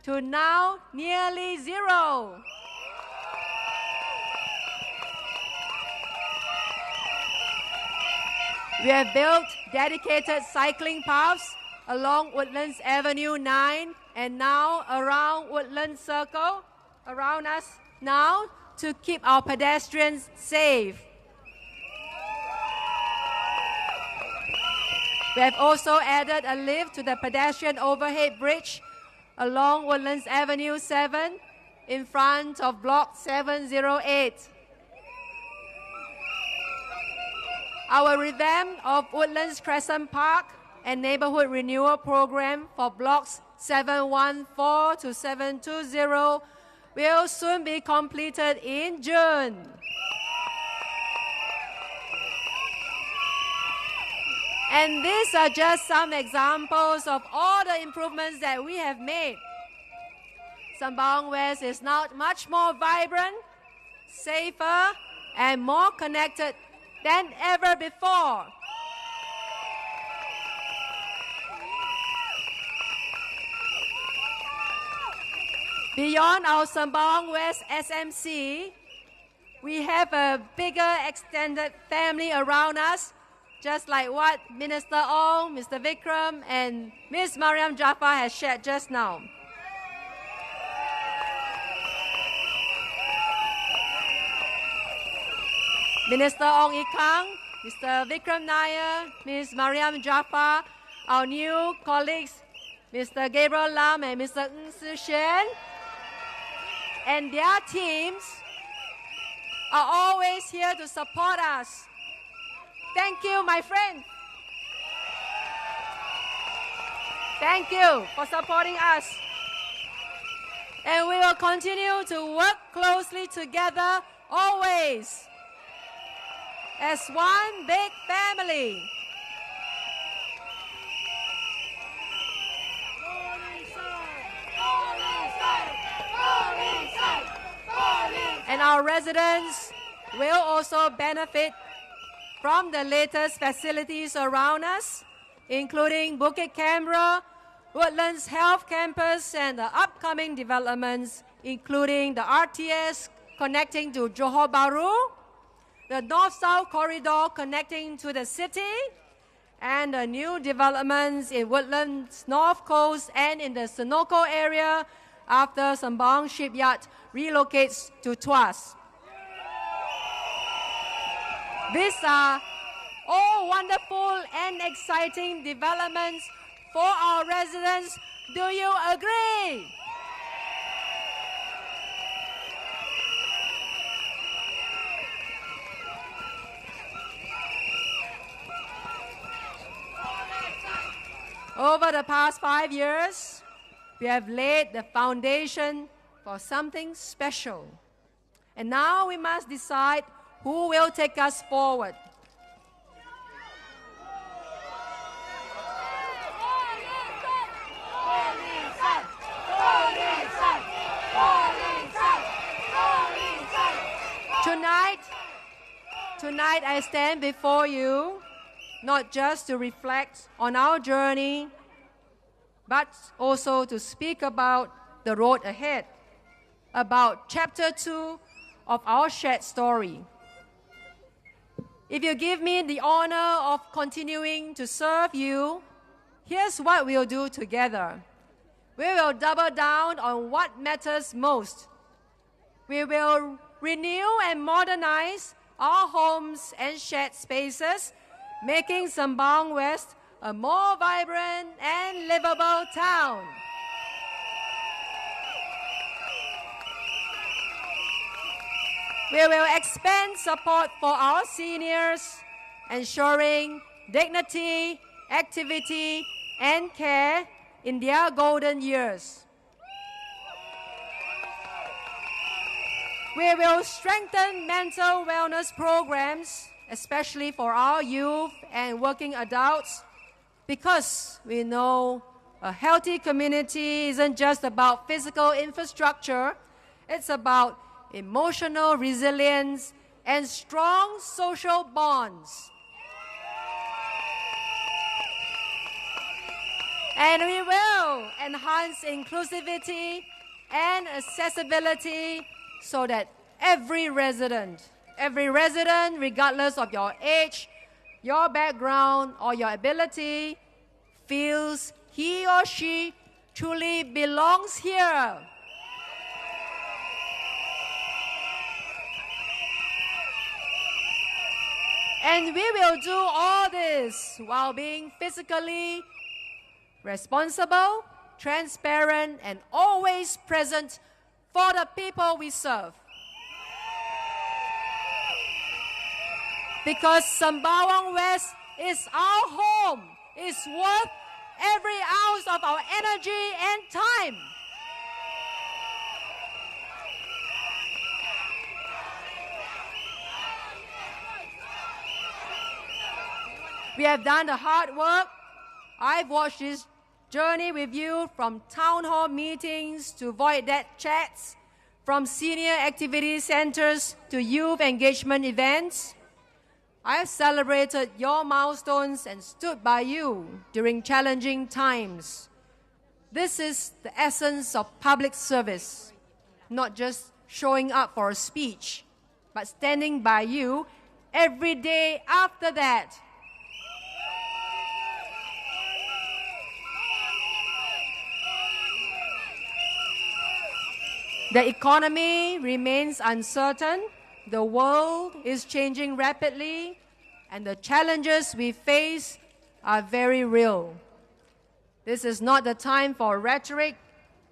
to now nearly zero. We have built dedicated cycling paths along Woodlands Avenue 9 and now around Woodlands Circle, around us now, to keep our pedestrians safe. We have also added a lift to the pedestrian overhead bridge along Woodlands Avenue 7 in front of Block 708. Our revamp of Woodlands Crescent Park and neighborhood renewal program for blocks 714 to 720 will soon be completed in June. And these are just some examples of all the improvements that we have made. Sembawang West is now much more vibrant, safer, and more connected than ever before. Beyond our Sembawang West SMC, we have a bigger extended family around us, just like what Minister Ong, Mr. Vikram, and Ms. Mariam Jaafar has shared just now. Minister Ong Ikang, Mr. Vikram Nair, Ms. Mariam Jaafar, our new colleagues, Mr. Gabriel Lam and Mr. Ng Si Shen, and their teams are always here to support us. Thank you, my friend. Thank you for supporting us. And we will continue to work closely together always as one big family. And our residents will also benefit from the latest facilities around us, including Bukit Canberra, Woodlands Health Campus, and the upcoming developments, including the RTS connecting to Johor Bahru, the North-South Corridor connecting to the city, and the new developments in Woodlands North Coast and in the Senoko area after Sembawang Shipyard relocates to Tuas. These are all wonderful and exciting developments for our residents. Do you agree? Over the past 5 years, we have laid the foundation for something special. And now we must decide who will take us forward. Tonight I stand before you not just to reflect on our journey, but also to speak about the road ahead, about chapter 2 of our shared story. If you give me the honor of continuing to serve you, here's what we'll do together. We will double down on what matters most. We will renew and modernize our homes and shared spaces, making Sembawang West a more vibrant and livable town. We will expand support for our seniors, ensuring dignity, activity, and care in their golden years. We will strengthen mental wellness programs, especially for our youth and working adults, because we know A healthy community isn't just about physical infrastructure, it's about emotional resilience and strong social bonds. And we will enhance inclusivity and accessibility so that every resident, regardless of your age, your background, or your ability, feels he or she truly belongs here. And we will do all this while being physically responsible, transparent, and always present for the people we serve. Because Sembawang West is our home, is worth every ounce of our energy and time. We have done the hard work. I've watched this journey with you from town hall meetings to void deck chats, from senior activity centers to youth engagement events. I have celebrated your milestones and stood by you during challenging times. This is the essence of public service, not just showing up for a speech, but standing by you every day after that. The economy remains uncertain, the world is changing rapidly, and the challenges we face are very real. This is not the time for rhetoric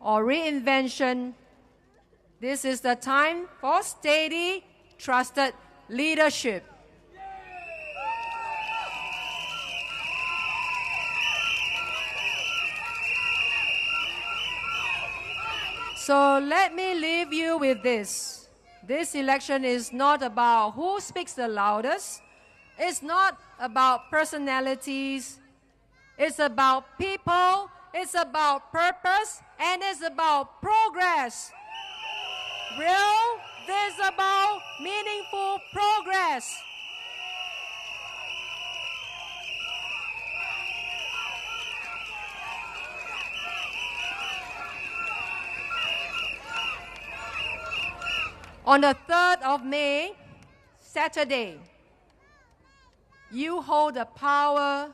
or reinvention. This is the time for steady, trusted leadership. So let me leave you with this. This election is not about who speaks the loudest. It's not about personalities. It's about people. It's about purpose. And it's about progress. Real, visible, meaningful progress. On the 3rd of May, Saturday, you hold the power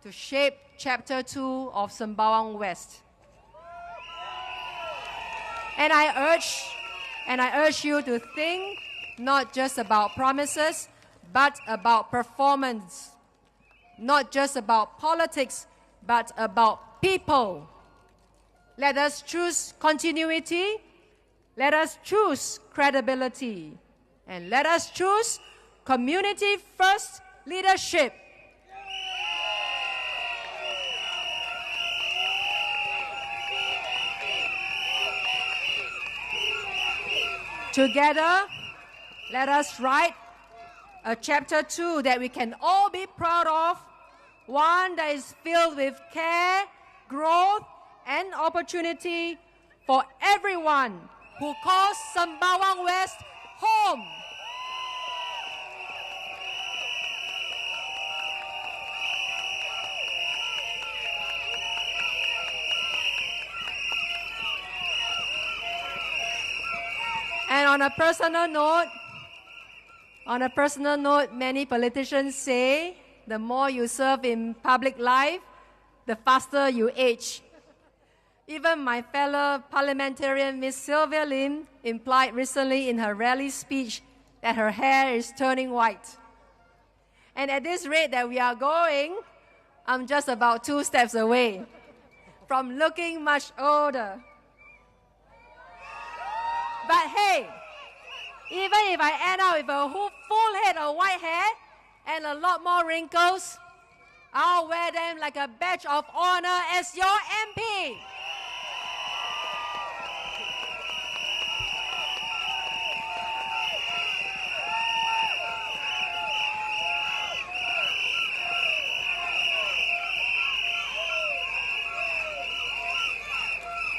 to shape Chapter 2 of Sembawang West. And I urge you to think not just about promises, but about performance. Not just about politics, but about people. Let us choose continuity. Let us choose credibility. And let us choose community-first leadership. Together, let us write a Chapter 2 that we can all be proud of, one that is filled with care, growth, and opportunity for everyone who calls Sembawang West home. And on a personal note, many politicians say the more you serve in public life, the faster you age. Even my fellow parliamentarian, Miss Sylvia Lim, implied recently in her rally speech that her hair is turning white. And at this rate that we are going, I'm just about 2 steps away from looking much older. But hey, even if I end up with a full head of white hair and a lot more wrinkles, I'll wear them like a badge of honor as your MP.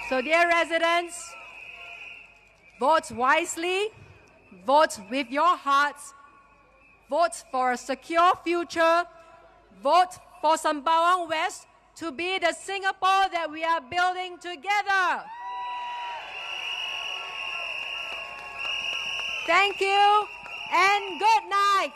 So, dear residents, vote wisely, vote with your hearts, vote for a secure future, vote for Sembawang West to be the Singapore that we are building together. Thank you and good night.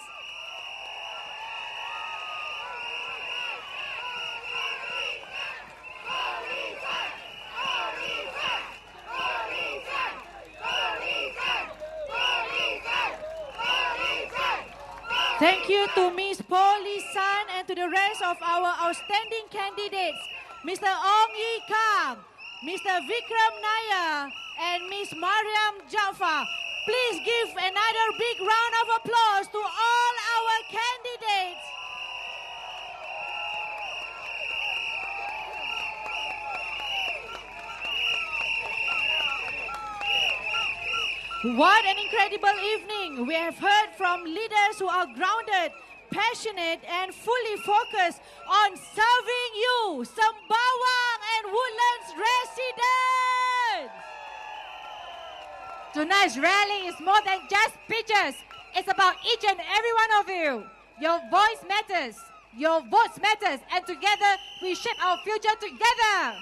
Thank you to Ms. Paul Lee San and to the rest of our outstanding candidates, Mr. Ong Yi Kang, Mr. Vikram Nair, and Ms. Mariam Jaffa. Please give another big round of applause to all our candidates. What an incredible evening. We have heard from leaders who are grounded, passionate, and fully focused on serving you, Sembawang and Woodlands residents. Tonight's rally is more than just pictures. It's about each and every one of you. Your voice matters. Your votes matters. And together, we shape our future together.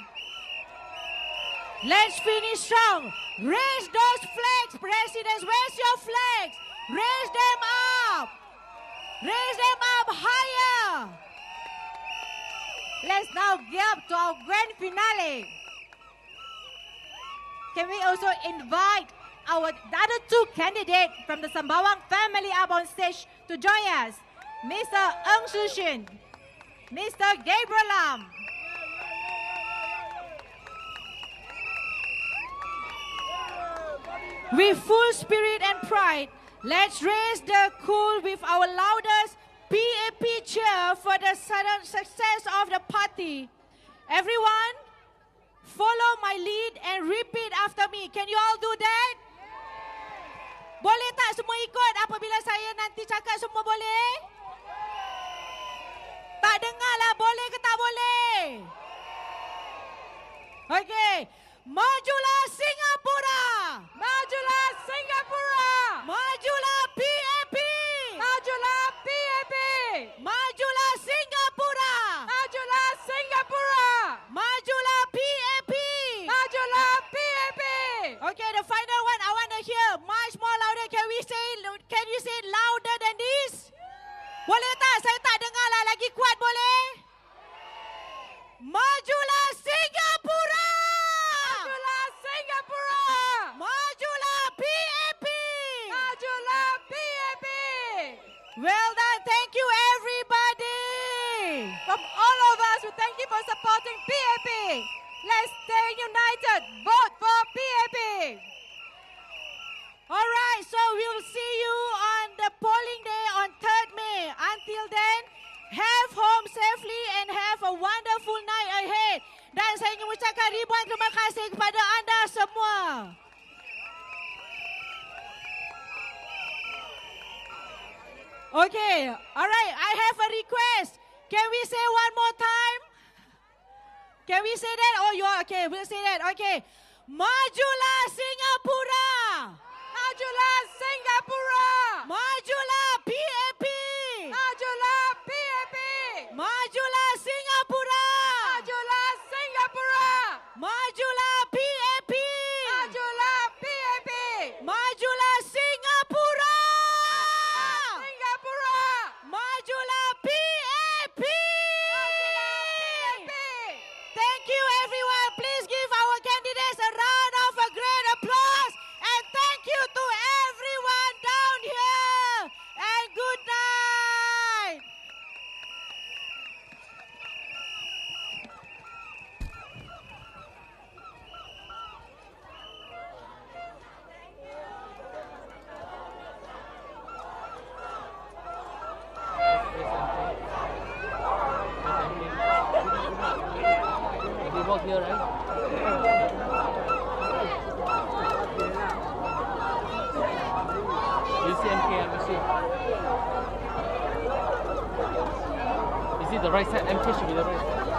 Let's finish strong. Raise those flags, presidents. Where's your flags? Raise them up. Raise them up higher. Let's now gear up to our grand finale. Can we also invite the other two candidates from the Sembawang family up on stage to join us? Mr. Ng Shixun, Mr. Gabriel Lam. With full spirit and pride, let's raise the cool with our loudest PAP cheer for the sudden success of the party. Everyone, follow my lead and repeat after me. Can you all do that? Boleh tak semua ikut apabila saya nanti cakap semua boleh? Tak dengar lah, boleh ke tak boleh? Okey. Majulah Singapura! Majulah Singapura! Majulah PAP! Majulah PAP! Majulah Singapura! Majulah Singapura! Majulah PAP! Majulah PAP! Okay, the final one I want to hear much more louder. Can you say it louder than this? Boleh tak? Saya tak dengar lah. Lagi kuat boleh? Majulah Singapura! Majulah Singapura! Majulah PAP! Majulah PAP! Well done. Thank you, everybody. From all of us, we thank you for supporting PAP. Let's stay united. Vote for PAP. All right, so we'll see you on the polling day on 3rd May. Until then, have home safely and have a wonderful night ahead. Dan saya ingin mengucapkan ribuan terima kasih kepada anda semua. Okay, all right, I have a request. Can we say one more time? Can we say that? Oh, you are okay. We'll say that. Okay. Majulah Singapura. Majulah Singapura. Majulah PAP. Majulah PAP. Majulah Singapura. Majulah Singapura. Majulah PAP. Majulah PAP. Majulah Singapura. Singapura. Majulah PAP. Thank you, everyone. Please give our candidates a round of a great applause. And thank you to everyone down here. And good night. They work here, right? You see MKM, you see. Is it the right side? MK should be the right side.